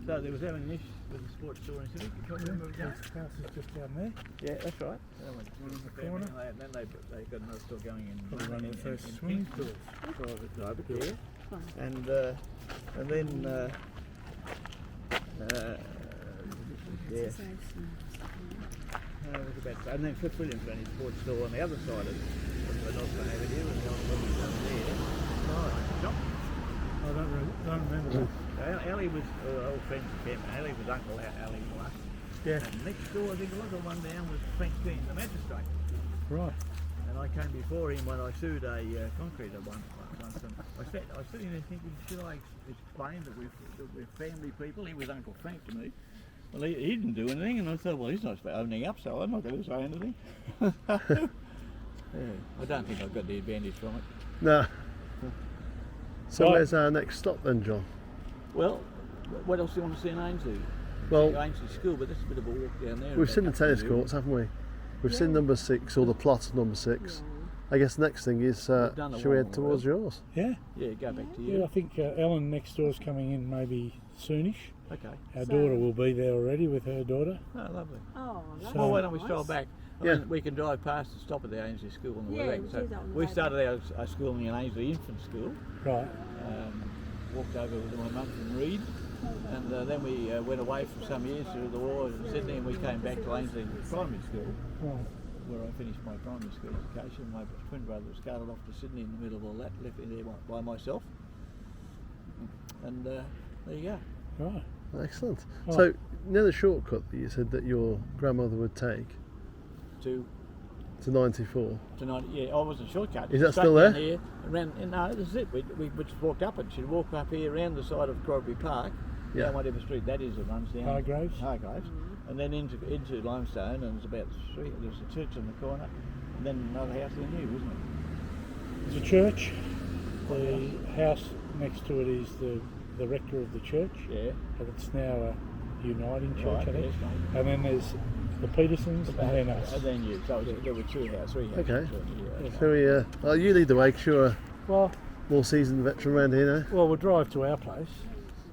so there was having an issue with the sports store in Civic. You can't remember again? House is just down there. Yeah, that's right. One in the Corner. corner. And then they got another store going in. Probably one of the first in swimming Kingston. pools. Private, yeah. And then yeah. It was about, and then Cliff Williams ran his sports store on the other side of the Northern Avenue and the old one down there. Right. Shop. I don't remember that. Ali was old friends of Canberra. Ali was Uncle Ali was. Yeah. And next door, I think it was, or one down, was Frank Keane, the magistrate. Right. And I came before him when I sued a concreter once. And I was sitting there thinking, should I explain that we're family people? He was Uncle Frank to me. Well, he didn't do anything, and I thought, well, he's not owning up, so I'm not going to say anything. Yeah, I don't think I got the advantage from it. No. So Right. where's our next stop then, John? Well, what else do you want to see in Ainslie? Well, Ainslie School, but that's a bit of a walk down there. we've seen the about tennis up to courts, haven't we? We've seen number 6, or the plot of number 6. I guess the next thing is, We've done the should we head one towards yours? Yeah. Yeah, go back to Yeah, you. I think Ellen next door's coming in maybe soonish. Okay. Our So- daughter will be there already with her daughter. Oh, lovely. Oh, that's So- Well, why don't we nice. stroll back? I Yeah. mean, we can drive past and stop at the Ainslie School on the Yeah, way we'll back. do that on the We way started our schooling in Ainslie Infant School. Right. Walked over with my mum from Reid, and then we went away for some years through the war in Sydney, and we came back to Ainslie Primary School, Right. where I finished my primary school education. My twin brother was carted off to Sydney in the middle of all that, left me there by myself. And there you go. Right. Excellent. Oh. So, you know the shortcut that you said that your grandmother would take To 94? tonight, yeah, I wasn't shortcut. Is that Straight still down there? Here, no, this is it. We just walked up it. She'd walk up here around the side of Corby Park, Yeah. down whatever street that is that runs down. Hargraves. Hargraves. And then into Limestone, and there's about three. There's a church in the corner, and then another house in here, wasn't it? There's a church. The house next to it is the rector of the church. Yeah. And it's now a uniting church, Right, I think. yes, mate. And then there's the Petersons and then us. And then you. So there were three houses. Okay. Yeah. So you lead the way 'cause you're a Well, more seasoned veteran around here we'll drive to our place.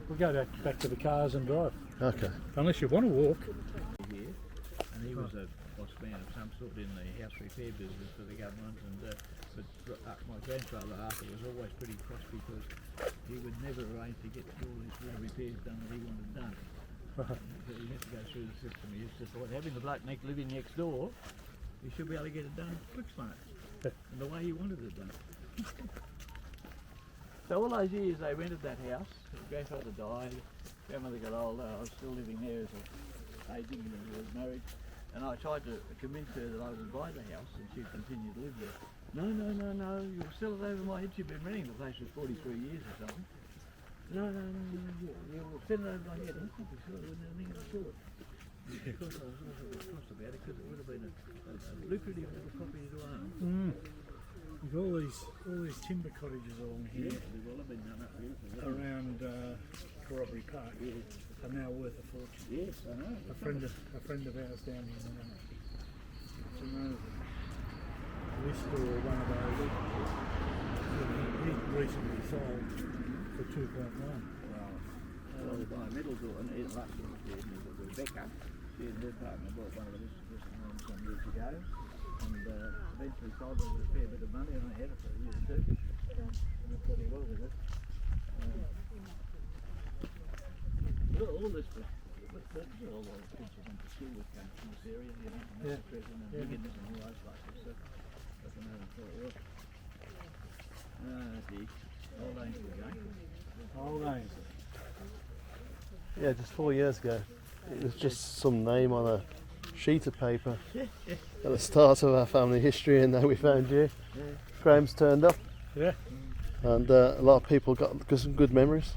We'll go back to the cars and drive. now? Okay. Unless you want to walk. Here, and he was a boss man of some sort in the house repair business for the government, and But my grandfather Arthur was always pretty cross because he would never arrange to get all these little repairs done that he wanted done. So he had to go through the system. He used to thought having the bloke living next door, he should be able to get it done quick smart. And the way he wanted it done. So all those years they rented that house. Grandfather died, grandmother got older, I was still living there as a aging and he was married. And I tried to convince her that I would buy the house and she'd continue to live there. No, you'll sell it over my head. She'd been renting the place for 43 years or something. No, you'll sell it over my head. I can't be sure, there wasn't anything to do it. Because I was also cross about it because it would have been a lucrative little property to own. With all these timber cottages along here They've all been done up beautifully. around Corroboree Park are now worth a fortune. Yes, I know. A friend of ours down here, it's amazing. Lister or one of those, he recently sold for 2.1. Well, by middle door, and it last year, Rebecca, she and her partner bought one of the Lister homes some years ago, and eventually sold it with a fair bit of money, and I had it for a year or two. And I pretty well with it. All this was, all the kids who went to school with came from this area, you know, and that's the prison and Wiggins and all those places, so I can know how it was. Gee, old Ainslie, eh? Old Ainslie. Yeah, just 4 years ago. It was just some name on a sheet of paper at the start of our family history, and now we found you. Graham's turned up. Yeah. And a lot of people got some good memories.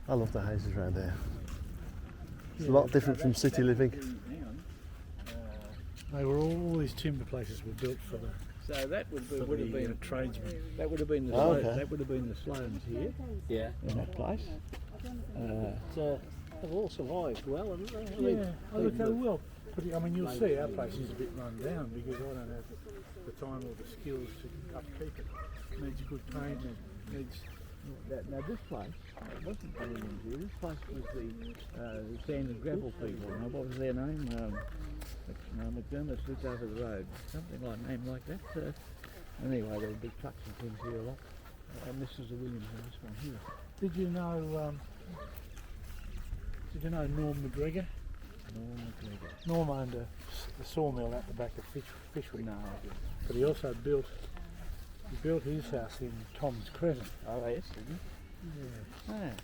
I love the houses around here. It's a lot different from city living. They were all these timber places were built for the So that would have been tradesmen. that would have been the Oh, okay. that would have been the Sloanes here. Yeah. In that place. They've all survived well, haven't they? I mean, Yeah, I look, they will. But I mean, you'll see our place is a bit run down because I don't have the time or the skills to upkeep it. It needs good paint. It needs. Now this place wasn't the Williams here. This place was the sand and gravel people. Now what was their name? McDermott's lived over the road. Something like name like that. Anyway, there were big trucks and things here a lot. And this is the Williams and this one here. Did you know Norm McGregor? Norm McGregor. Norm owned a sawmill at the back of Fishwick. No, I didn't. But he also built his house in Tom's Crescent. Oh yes, didn't he? Yeah.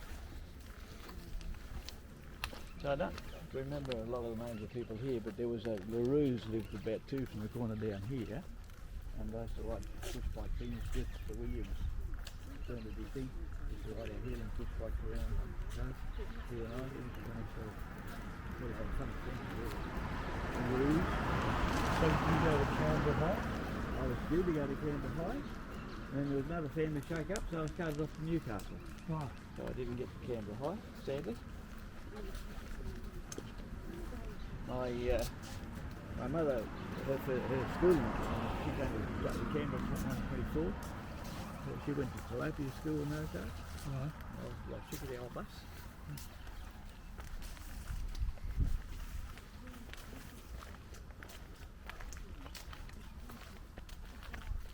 So I don't remember a lot of the names of people here, but there was a LaRue's lived about two from the corner down here, and they used to like fish like things just for Williams. Turned to DC, used to ride our heel and fish like around here and I used to go for really have fun things really. LaRue's. So you go to Canberra High? I was due to go to Canberra High, and then there was another family shake up, so I was carted off to Newcastle. Right. So I didn't get to Canberra High, sadly. My mother, her school, she came to Canberra in 1924. So she went to tilapia school in those days. Right. I was like sick of the old bus.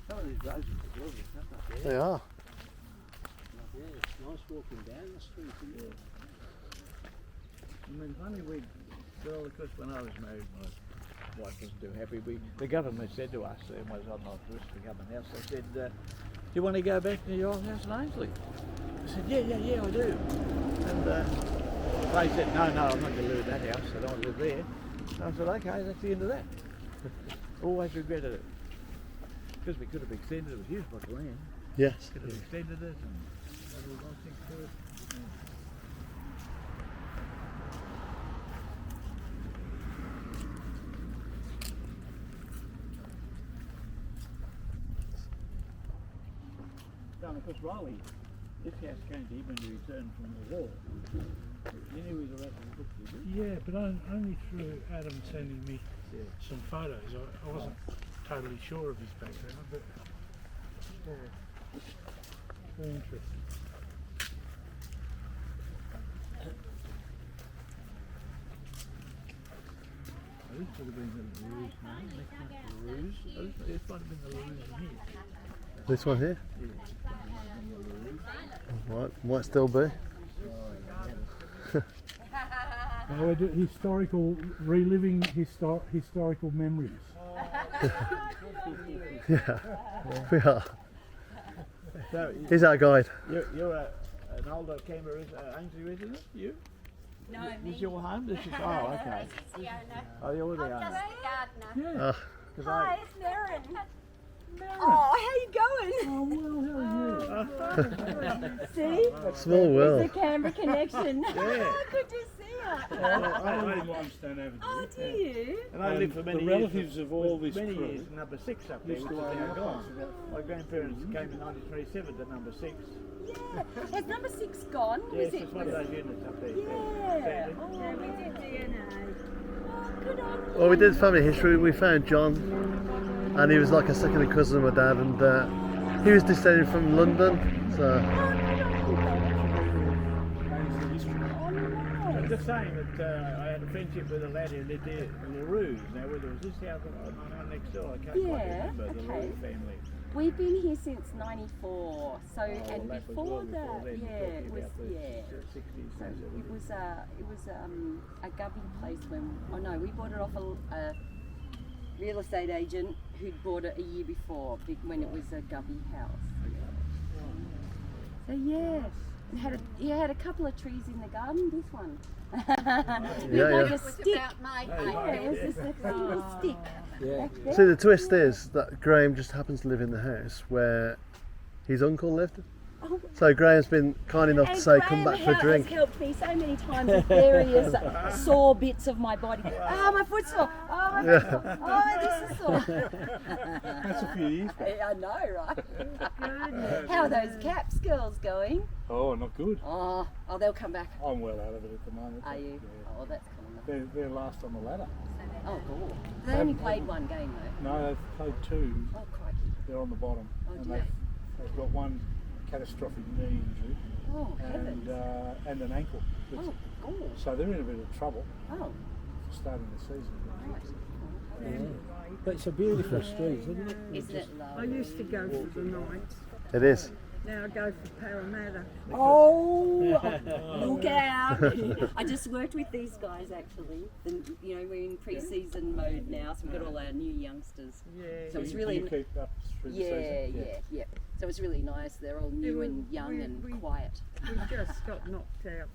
Some of these roses are gorgeous, aren't they? They are. yeah, it's nice walking down the street, isn't it? I mean, funny, well, of course, when I was married, my wife wasn't too happy. The government said to us, it was on the risk of government house, they said, do you want to go back to your old house in Ainslie? I said, yeah, I do. And they said, no, I'm not going to live in that house, I don't want to live there. So I said, okay, that's the end of that. Always regretted it. Because we could have extended it, it was huge block of land. Yes. Could have extended it and done all those things to it. And of course, Riley, this house came to him when he returned from the war. You knew he was around the book, did you? Yeah, but only through Adam sending me some photos. I wasn't totally sure of his background, but very interesting. This would have been the LaRue's name. Next one to LaRue's. This might have been the LaRue's in here. This one here? Yeah, this might have been the LaRue's. Might still be. Oh, we do historical, reliving historical memories. Yeah, we are. So He's our guide. you're an older Canberra Ainslie resident? You? No, This me. your home? This is, oh, okay. This is the owner. Oh, you're the I'm owner. just the gardener. Ah, Because Hi, it's Maren. Oh, how you going? Oh, well, how are you? See? small It's world. the Canberra connection. Yeah. Good to see you. I live in Limestone Avenue. Oh, do you? And I lived for many the years. relatives of all was this many crew years number 6 up there, used which to is own now that gone. place. My grandparents came in 1937 to number 6. Yeah. Has number 6 gone? Yes, Was it's one of those units up there. Yeah. Sadly. Oh, we did DNA. Oh, good on you. Well, we did family history. We found John, and he was like a second cousin of my dad, and he was descended from London. So I'm just saying that I had a friendship with a lad who lived there in LaRue's. Now, whether it was this house or next door, I can't quite Yeah, remember the okay. LaRue family. We've been here since '94. So, Oh, and that was before well that, then, yeah, talking it was, about the yeah. 60s. So it was a gubby place when, oh no, we bought it off a real estate agent who'd bought it a year before when it was a gubby house. So yeah, he had a couple of trees in the garden. This one, with Yeah, like yeah. a stick. my Yeah, it was just like a little stick. Yeah. Back there. see, the twist is that Graham just happens to live in the house where his uncle lived. Oh, So Graham's been kind enough to and say, "Come Graham back for a drink." has helped me so many times with various sore bits of my body. Oh, my foot's sore. Oh, my foot's sore. Oh, this is sore. That's a few years back. I know, right? How are those caps girls going? Oh, not good. Oh, they'll come back. I'm well out of it at the moment. Are you? Yeah. Oh, that's cool enough. They're last on the ladder. Oh, cool. They only played one game though. No, they've played 2. Oh, crikey. They're on the bottom. Oh, and dear. they've got one catastrophic knee injury Oh, heavens. and an ankle. Oh, cool. So they're in a bit of trouble Oh, for starting the season. right. But it's a beautiful street, isn't it? Isn't it I lovely? used to go for the night. It is. Now I go for Parramatta. Oh, look out. I just worked with these guys actually. You know, we're in pre-season mode now, so we've got all our new youngsters. Yeah. So it's Do really, you keep up through the yeah, season? yeah. So it's really nice. They're all new we- and young we- and we- quiet. We just got knocked out.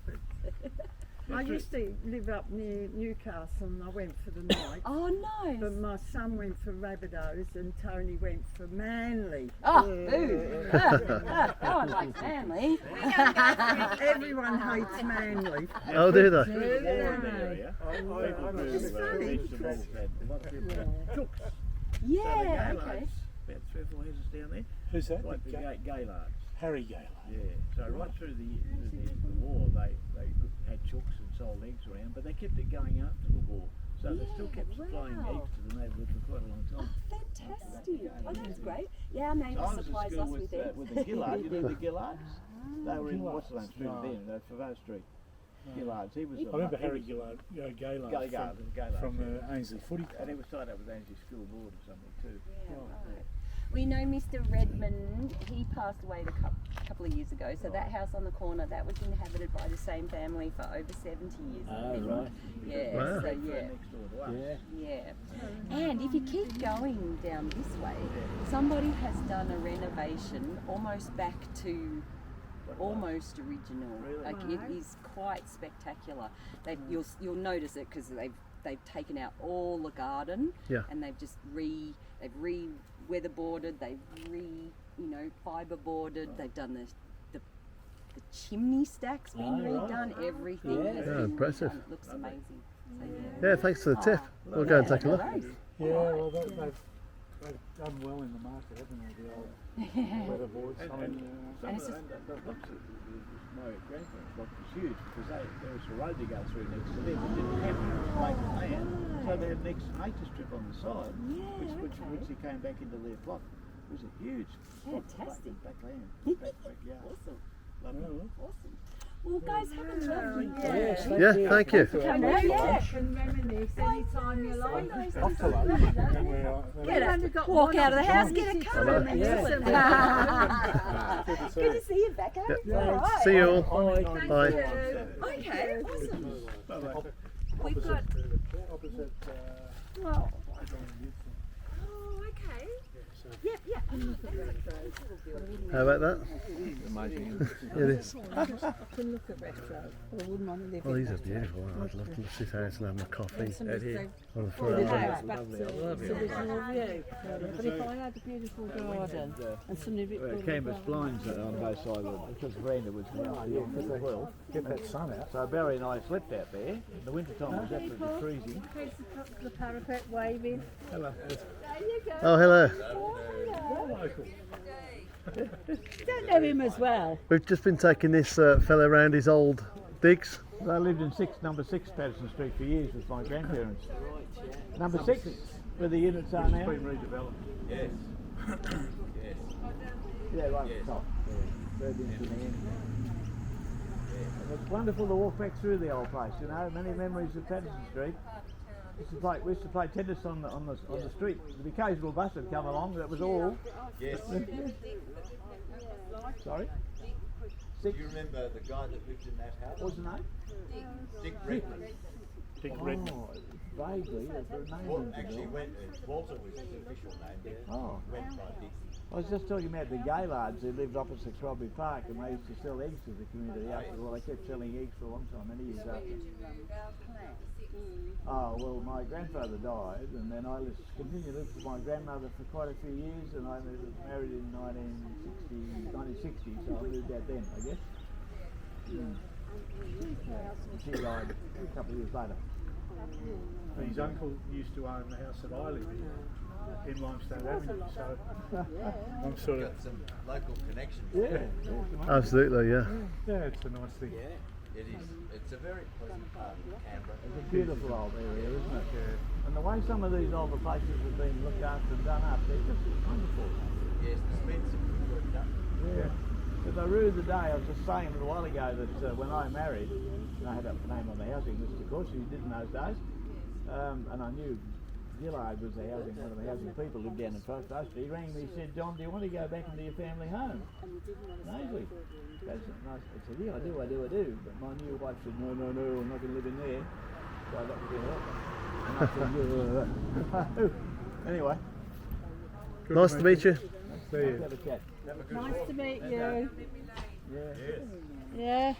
But I used to live up near Newcastle and I went for the night. Oh, nice. But my son went for Rabbitohs and Tony went for Manly. Oh, boo. No one likes family. Everyone hates Manly. Oh, do they? Warm area. People do It's funny vegetables and lots of cooks. Yeah, okay. Gaylords, about 3 or 4 houses down there. Who's that? Like the Gaylords. Harry Gaylord. Yeah. So right through the war, they had chooks and sold eggs around, but they kept it going after the war. So they still kept supplying wow. eggs to the neighbourhood for quite a long Oh, time. fantastic. Oh, that's great. Yeah, our So neighbour I was at supplies school us with eggs. with the Gillards. You know the Gillards? They were in what's the name street then, Favreau Street. Gillards. He was. I remember Harry Gaylord Gaylord from the Ainslie footy and club. he was tied up with Ainslie School Board or something too. Yeah, right. We know Mr. Redmond, he passed away a couple of years ago, so that house on the corner, that was inhabited by the same family for over 70 years. I Oh, think. right. Yeah, Wow. so yeah, Next door to us. Yeah. yeah. And if you keep going down this way, somebody has done a renovation almost back to almost original. Really? Like it is quite spectacular. You'll notice it because they've taken out all the garden, Yeah. and they've just weatherboarded, they've fibre boarded, they've done the chimney stacks been Oh, right. redone, everything Yeah. has Yeah, been impressive. redone. It looks amazing. So, yeah. Yeah, thanks for the tip. We'll go and take a look. Nice. Yeah, well, they've done well in the market, haven't they? The old weatherboards. I mean, Some And of it's the lots of my grandparents' block was huge because there was a road to go through next to them. It didn't have vacant land, so they had an extra nature strip on the side, which they came back into their plot. It was a huge plot, Fantastic. back land, backyard. Awesome. Lovely. Awesome. Well, guys, have a lovely day. Yes, Yeah, thank you. Come Yeah. yeah. And reminisce anytime you like. Off to London. And we're Get it. Walk out of the house, get a car. Good to see you, Becca. All right. See you all. Bye. Okay, awesome. We've got- opposite. Well, oh, okay. Yep, yep. How about that? Amazing. It is. I can look at retro, but I wouldn't want to live Oh, in these are that. beautiful. I'd love to sit out and have my coffee Somebody's here. said, on the "Oh, the veranda. house back Lovely, to I love it. original view." But if I had a beautiful garden and somebody bit Canvas blinds on both sides of it because the veranda was as well. Get that sun out. So Barry and I slept out there. In the winter time it was absolutely freezing. The parapet waving. Hello. Oh, hello. Local. don't know him as well. We've just been taking this fella around his old digs. I lived in number 6 Patterson Street for years with my grandparents. Number 6, where the units are now. Been redeveloped. Yes. Yeah, right at the top. Yeah. Third into the end. And it's wonderful to walk back through the old place, you know, many memories of Patterson Street. We used to play tennis on the street. The occasional bus would come along, that was all. Yes. Sorry? Do you remember the guy that lived in that house? What's the name? Dick Redmond. Dick Redmond. Oh, vaguely, the name Well, rings a actually, bell. Walter was his official name, yeah. Oh. Went by Dick. I was just talking about the Gaylards who lived opposite Crosby Park and they used to sell eggs to the community after. Well, they kept selling eggs for a long time, many years after. Oh, well, my grandfather died and then I continued to live with my grandmother for quite a few years and I was married in 1960, so I moved out then, I guess. She died a couple of years later. His uncle used to own the house that I live in Limestone Avenue, so I'm sort of, Got some local connections. Yeah. Absolutely, yeah. yeah, it's a nice thing. It is. It's a very pleasant part of Canberra. It's a beautiful old area, isn't it? Yeah. And the way some of these older places have been looked after and done up, they're just wonderful. Yes, there's been some good work done. Yeah. Because I rue the day, I was just saying a little while ago that when I married, and I had a name on the housing list, of course, you did in those days, and I knew Gillard was one of the housing people, lived down in Post. He rang me, he said, "John, do you want to go back into your family home?" Ainslie. I said, "Yeah, I do. But my new wife said, no, I'm not going to live in there." So that was going to help. And I said, anyway, Nice to meet you. See you. have a chat. Nice to meet you. Yeah. Yeah,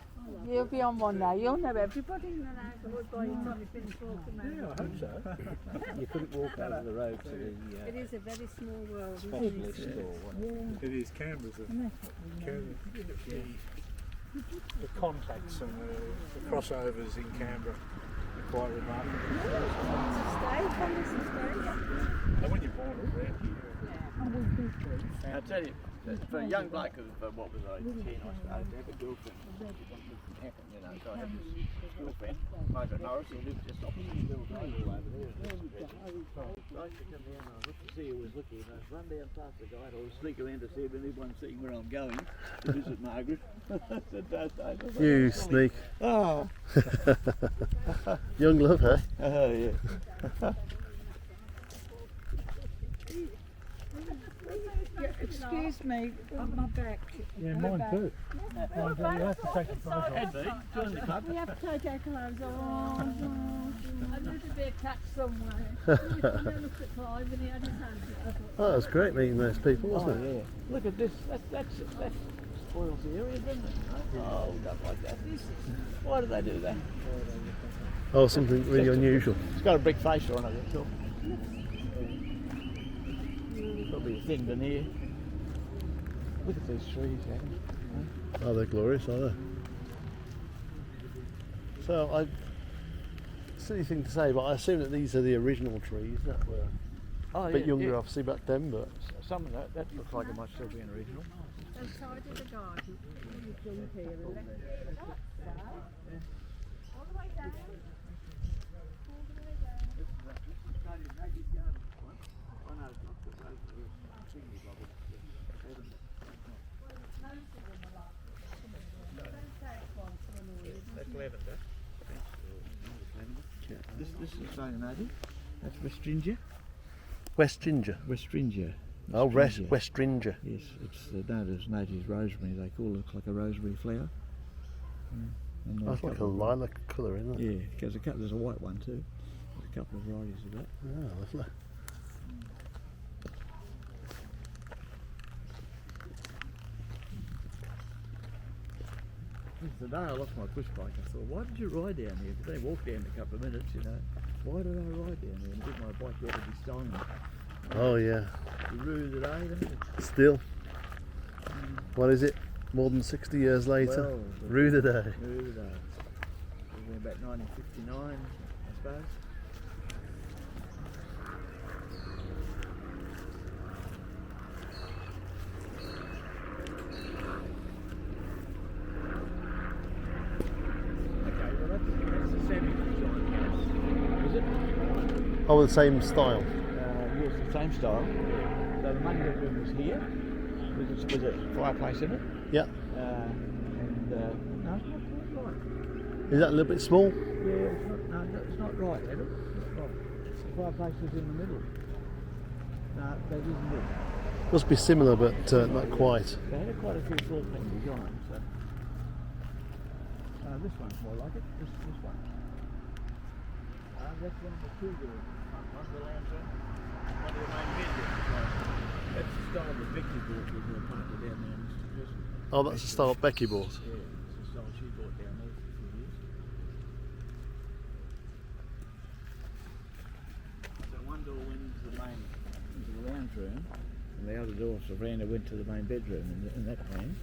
you'll be on one now. You'll know everybody in the neighbourhood by the time you finish walking around. Yeah, I hope so. You couldn't walk over the road to the It is a very small world. isn't it? specialist store. It is Canberra's the contacts and the crossovers in Canberra are quite remarkable. Stay, come this is great. And when you're born around here, I tell you, for a young bloke of what was I, 10, I started to have a girlfriend. It happened, you know, so I had this girlfriend, Margaret Norris, who lived just opposite the little road all over there. So I used to come down and I looked to see who was looking, and I'd run down past the guy, and I would sneak around to see if anyone's seeing where I'm going to visit Margaret. I said, "Don't." You sneak. Oh, Young love, eh? yeah. Excuse me, on my back. yeah, mine too. Mine too. You have to take the photo. Join the club. We have to take our clothes off. I knew there'd be a catch somewhere. I looked at Clive and he had his hands up. Oh, it was great meeting those people, wasn't it? Yeah. Look at this. That spoils the area, doesn't it? Oh, don't like that. Why do they do that? Oh, something really unusual. It's got a brick fascia on it, that's all. Probably a thin veneer. Look at these trees, eh? Oh, they're glorious, aren't they? So, silly thing to say, but I assume that these are the original trees that were a bit younger, obviously, back then, but... Some of that looks like it might still be an original. Outside of the garden, you jump here and let all the way down. lavender. This is Australian native. That's West Ginger. West Ginger. West Ginger. Oh, West Ginger. Yes, it's known as native rosemary. They call it like a rosemary flower. And That's like a lilac colour, isn't it? Yeah, there's a white one too. There's a couple of varieties of that. Oh, lovely. The day I lost my push bike, I thought, why did you ride down here? Because they walked down in a couple of minutes, you know. Why did I ride down there and give my bike out of this stolen? Oh, yeah. You rue the day, don't you? Still. What is it? More than 60 years later? Well, Rue the day. Rue the day. It was about 1959, I suppose. Okay, well that's the semi-design house, is it? Oh, the same style. Yes, the same style. So the main bedroom was here, with a fireplace in it. Yeah. No, it's not quite right. Is that a little bit small? Yeah, it's not right, Adam. It's not right. The fireplace is in the middle. No, that isn't it. Must be similar, but not quite. They had quite a few floor plan designs. So. This one's more like it. This one. That's one of the two doors. One of the lounge room, one of the main bedrooms. That's the style that Vicky bought with her partner down there in Mr. Christmas. Oh, that's the style Becky bought. Yeah, it's the style she bought down there for a few years. So one door went into the lounge room, and the other door off the veranda went to the main bedroom in that plan.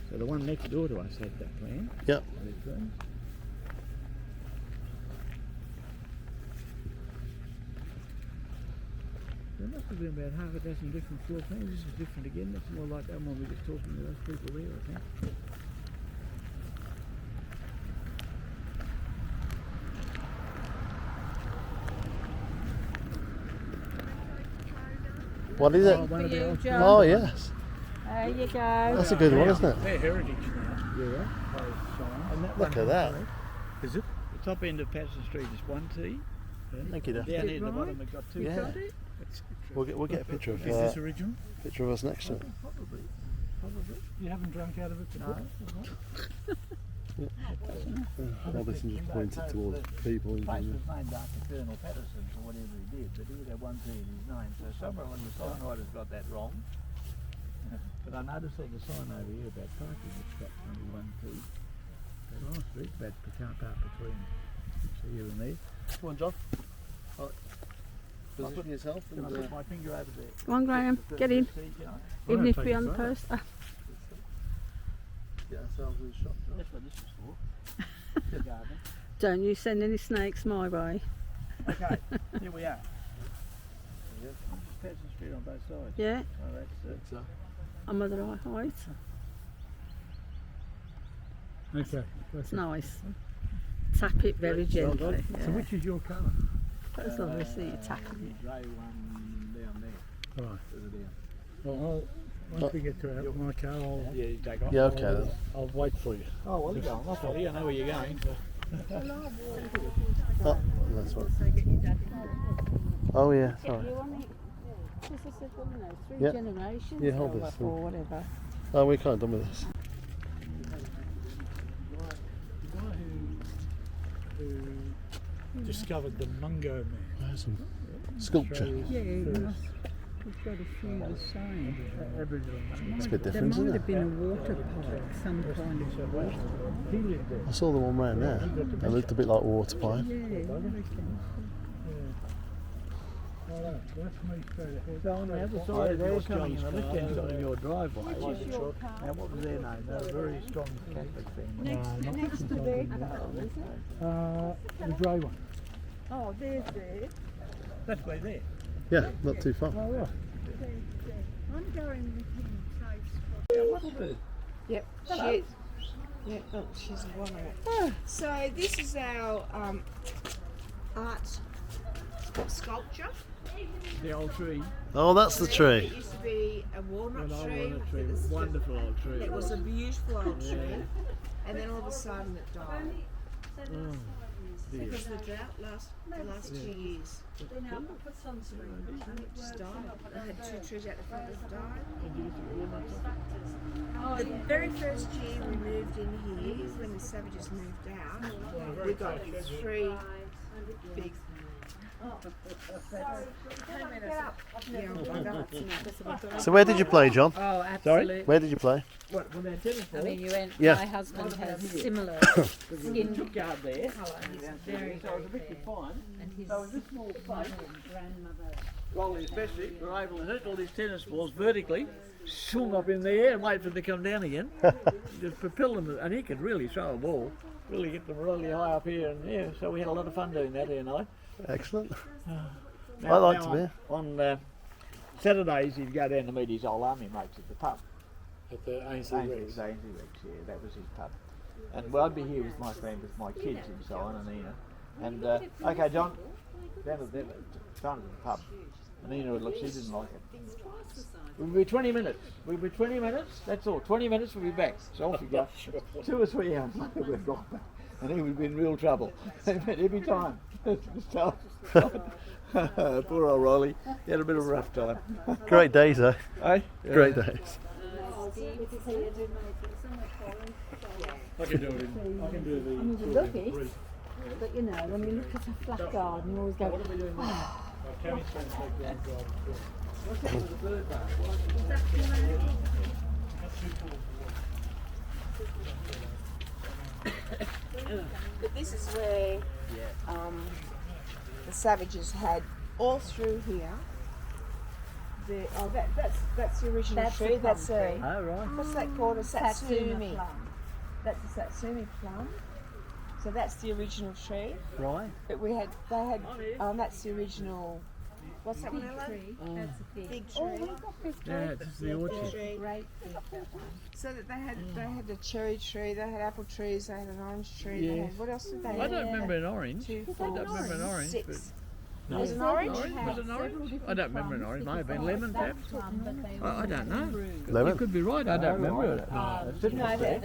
So the one next door to us had that plan. Yep. Bedroom. There must have been about half a dozen different floor plans. This is different again. That's more like that one we were just talking to those people there, I think. What is it? One of the old Oh, yes. There you go. That's a good one, isn't it? They're heritage now. Yeah. And that Look one, at that. is it? The top end of Patterson Street is 1T. Thank you, Duff. Down here at the bottom we've got 2T. Yeah. We'll get a picture of Is this original? picture of us next to it. Probably. You haven't drunk out of it before? Well, this is just pointed towards people. The place Isn't was named after Colonel Patterson for whatever he did, but he would have 1T in his name. So somewhere on the signwriter's got that wrong. But I noticed on the sign over here about parking, it's got only 1T. But on the street, but you can't park between here and there. Come on, John. Position yourself. Can I put my finger over there? Come on, Graham, get in. Even if we're on the photo. poster. Get ourselves in the shot. That's what this is for. The garden. Don't you send any snakes my way. Okay, here we are. This is Patterson Street on both sides. Yeah, Oh, that's I'm at the right height. Okay. It's nice. Tap it very gently. So Yeah. which is your car? That's obviously you're tapping it. grey one down there. Right. Further down. Well, once we get to my car, Yeah, you take off. Yeah, okay then. I'll wait for you. Oh, well, you're going off already. I know where you're going. So. Oh, that's one. Oh, yeah, sorry. You want it? Because I said, well, you know, 3 Yeah. generations Yeah, hold or this, or whatever. Oh, we're kind of done with this. The guy who discovered the Mungo Man. There's some sculpture. Yeah, we've got a few the same. Aboriginal Mungo. It's a bit There different, might isn't have it? been a water pipe, some kind of water. He lived there. I saw the one round there. It looked a bit like a water pipe. Yeah, I reckon. Well, that's me straight ahead. So on the other side of there, coming in the left-hand side of your driveway. Now, what was their name? They were a very strong Catholic family. Next to their car, is it? The grey one. Oh, there's there. That's where they're. Yeah, not too far. Oh, right. I'm going with him, safe. Yep, she. Yep, oh, she's one of it. So this is our art sculpture. The old tree. Oh, that's the It tree. used to be a walnut An old tree. walnut tree. with a- Wonderful old tree. It was a beautiful old tree, and then all of a sudden it died. Because of the drought the last 2 years. Then I put sunscreen. It just died. I had 2 trees out the front that died. Oh, The very first year we moved in here, when the Savages moved out, we got 3 big. So where did you play, John? Oh, absolutely. Where did you play? What, when they're tennis I mean, you went. Yeah. My husband has similar skin colour. He's very, So it was a very bit fair. defined. And his So it was this small place. grandmother. Rolly especially, were able to hit all these tennis balls vertically, swung up in the air and wait for them to come down again. Just propel them, and he could really throw a ball, really get them really high up here. And yeah, so we had a lot of fun doing that here night. Excellent. Now, I like to be. On Saturdays, he'd go down to meet his old army mates at the pub. At the Ainslie Reid. Yeah, that was his pub. And well, I'd be here with my friend, with my kids and so on, and Ina. And okay, John, down to the pub. And Ina would look, she didn't like it. We'll be 20 minutes. We'll be 20 minutes, that's all. 20 minutes, we'll be back. So off you go. 2 or 3 hours later, we've gone back. And he would be in real trouble. Every time. Poor old Rolly. He had a bit of a rough time. Great days, though. Eh? Great days. I can do it in, I can do the. I mean, you love it, but you know, when you look at a flat garden, you always go, Cammy's trying to take the long drive. What's that with the bird bar? But this is where the Savages had all through here. That's the original That's tree. a That's plum a tree. Oh, right. what's that called? A satsumi. plum. That's a satsumi plum. So that's the original tree. Right. But they had that's the original. What's that one, Ella? That's a big. Big Oh, tree. we've got this Yeah, it's the orchard. Tree. Great big. So that they had a cherry tree, they had apple trees, they had an orange tree. They Yeah. had, what else did they have? I don't remember an orange. 2, I 4, don't remember an orange. 6. No. Was it an orange? Was it an orange? I don't remember an orange. Might have been lemon, perhaps. I don't know. You Lemon. could be right. I don't remember it. The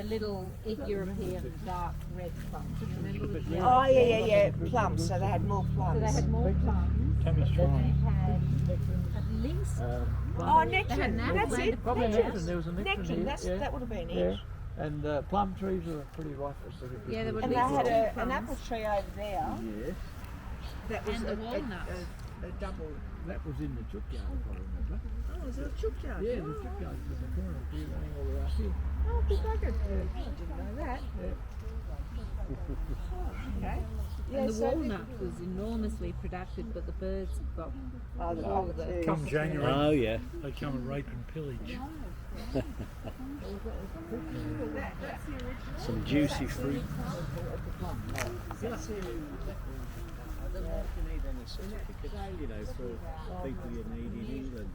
little European dark red plums. Do you remember the red? Oh yeah. Plums. So they had more plums. So they had more plums. Cammy's Then trying. they had at least. Oh, nectarine. They had That's it. Probably Nectarine. nectarine. There was a nectarine Nectarine. here. That would have been Yeah. it. And plum trees are pretty ripe. Yeah, there were And they big had an plums. apple tree over there. Yes. That was And the walnuts. a double. That was in the chook yard, if I remember. Oh, is it a chook yard? Yeah, the chook yard was in the corner. Running all the way up here. Oh, good bugger. I didn't know that. Okay. And the so walnut was enormously productive, but the birds got Oh, the all the. Come January, Oh yeah. they come and rape and pillage. Some juicy fruit. I don't know if you need any certificates, you know, for people you need in England.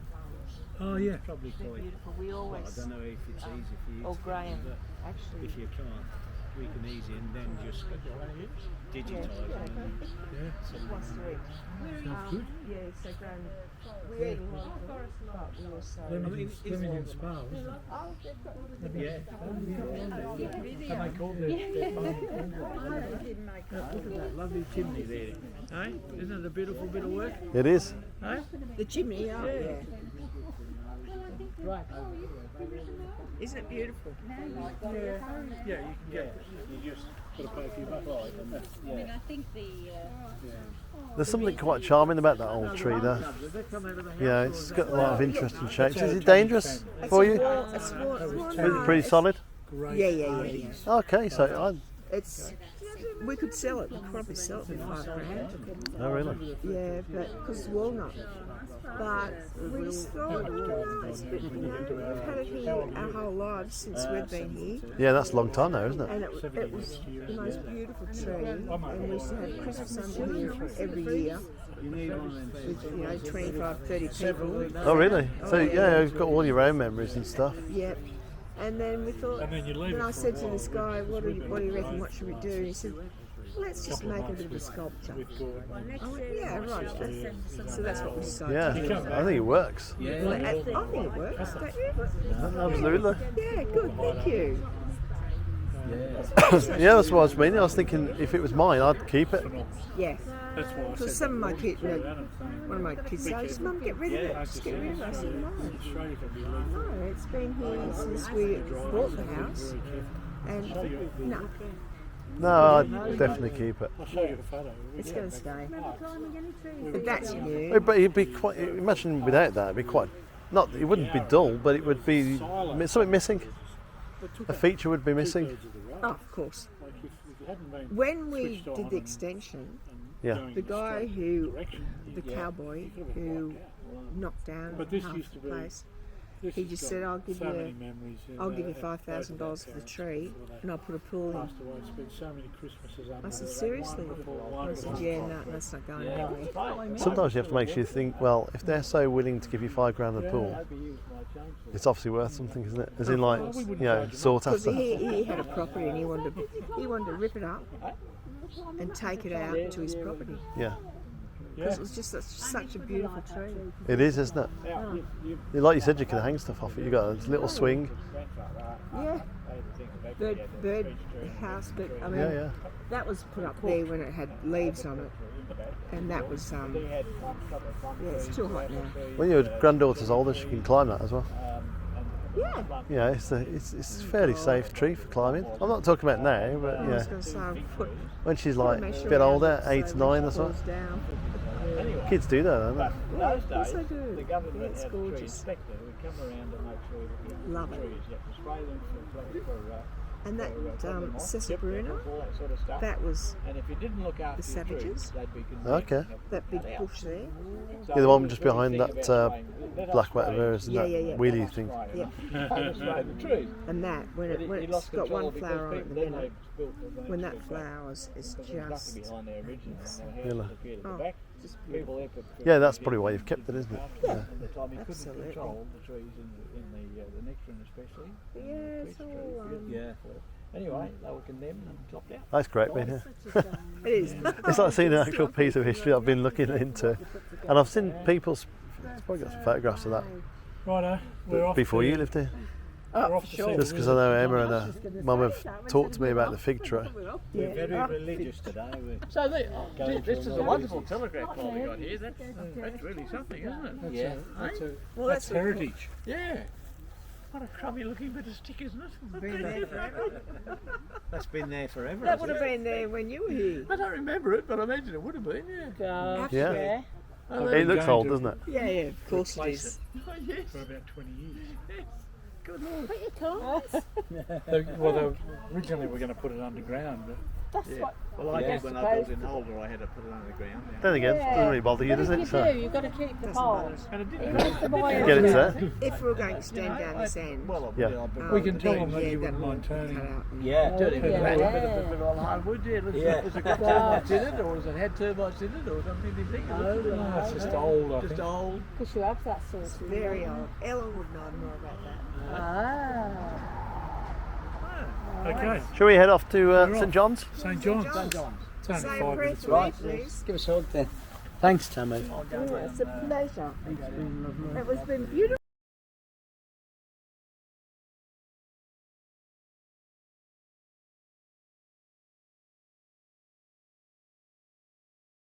Oh yeah. Probably quite. beautiful. We Well, I always. don't know if it's easy for you. Oh, to Graham. do, but Actually. if you can't, we can easy and then just digitise them. Yeah. Once a week. Sounds good. Yeah, so Graham. We ate a lot of it, but we also. Leamington Spa, wasn't it? Yeah. And they called their phone. Look at that lovely chimney there. Eh? Isn't it a beautiful bit of work? It is. Eh? The chimney, yeah. Right. Isn't it beautiful? Yeah, you can get. You just got to pay for your bucket. I mean, I think the. There's something quite charming about that old tree there. Does that come out of the house? Yeah, it's got a lot of interesting shapes. Is it dangerous for you? It's more Is it pretty solid? Yeah. Okay, so It's. We could sell it. We could probably sell it for $5,000. oh really? Yeah, but because it's walnut. But we just thought, it's a bit, we've had it here our whole lives since we've been here. Yeah, that's a long time now, isn't it? And it was the most beautiful tree. And we used to have Christmas under here every year You need one of them. with, 25, 30 people. Oh really? So yeah, you've got all your own memories and stuff. Yep. And then we thought, And then you leave then it I for said a to while. this guy, what do you reckon, what should we do? And he said, let's just make a bit of a sculpture. I went, yeah, right. So that's what we decided. Yeah, I think it works. I think it works, don't you? Absolutely. Yeah, good, thank you. Yeah, that's what I was meaning. I was thinking if it was mine, I'd keep it. Yes. That's why I Because said some of my that kids, straight out of saying, one of my kids says, Mum, get rid of it. Just get rid of it. I said, no. Australia can be lethal. No, it's been here since we bought the house. And no, No, I'd definitely keep it. I'll show you the photo. it's going to stay. But that's new. But it'd be quite. Imagine without that, it'd be quite. Not, it wouldn't be dull, but it would be something missing. A feature would be missing. Oh, of course. Like if it hadn't been When we switched did on the and extension, Yeah. going the in guy straight who, direction, the cowboy who knocked down But this half used the to be- place, this he has just got said, I'll give so you, many memories, I'll give you both of our $5,000 for the parents tree, before they and I'll put a pool in. passed away, spent so many Christmases under I said, that seriously? wonderful, I said, wonderful yeah, no, concrete. that's not going anywhere. Sometimes you have to make sure you think, well, if they're so willing to give you $5,000 a pool, it's obviously worth something, isn't it? As in, like, you know, sought Because after. he had a property and he wanted to rip it up and take it out to his property. Yeah, Because it was just such a beautiful tree. it is, isn't it? Like you said, you can hang stuff off it. You got a little swing. Yeah. Bird house, but I mean, Yeah. that was put up there when it had leaves on it. And that was, yeah, it's too hot now. When your granddaughter's older, she can climb that as well. Yeah. Yeah, it's a fairly safe tree for climbing. I'm not talking about now, but I was yeah, going to say, I'll put when she's like make a sure bit we older, have it 8 so or 9 when or she something. falls down. Kids do that, don't they? Yeah, of course they do. Yeah, it's gorgeous. Love it. And that Sessabruna, that was And if you didn't look after the your trees, savages. they'd be Okay. That big bush there. Yeah, the one just behind that black wether, isn't Yeah, that yeah, yeah. wheelie thing? Yeah. the trees. And that, when it's got one flower on it at the minute, when that flowers, it's just, Really? oh, just beautiful. Yeah, that's probably why you've kept it, isn't it? Yeah. Absolutely. Control the trees in the nectarine especially. Yeah, it's all, Yeah. Anyway, they were condemned and chopped out. That's great being here. it is. It's like seeing an actual piece of history I've been looking into. And I've seen people's, it's probably got some photographs of that Righto, we're off before to, you lived here. we're off to see Just because I know Emma and her mum have talked to me about the fig tree. We're very religious today. So this is a wonderful telegraph pole we got here. That's really something, isn't it? Yeah. That's heritage. Yeah. What a crummy looking bit of stick, isn't it? Been there forever. That's been there forever. That would have been there when you were here. I don't remember it, but I imagine it would have been, yeah. Yeah. Oh, It looks going old, to- doesn't it? Yeah, yeah, of course it is. Oh, yes. For about 20 years. Good Lord. Well, originally we were going to put it underground, but Yeah. Well, I did when I built in Holder, I had to put it underground. Yeah. Then again, it doesn't really bother you, does it? So You've got to keep the Doesn't pole. matter. And it didn't get it there. If we were going to stand down this end, Well, Yeah. we can tell them then, that yeah, you wouldn't that mind would cut turning. out. Yeah. Dirty bit of Yeah. bit of hardwood, yeah. Has it got termites in it, or has it had termites in it, or something? Do you think? no, it's just old, I Just think. old. Because you have that sort of. Very old. Ellen would know more about that. Ah. Okay, shall we head off to We're St off. John's? St John's. St. It's only Say a 5 prayer minutes for me, away. please. Give us a hug then. Thanks, Tammy. It's a pleasure. It was been beautiful.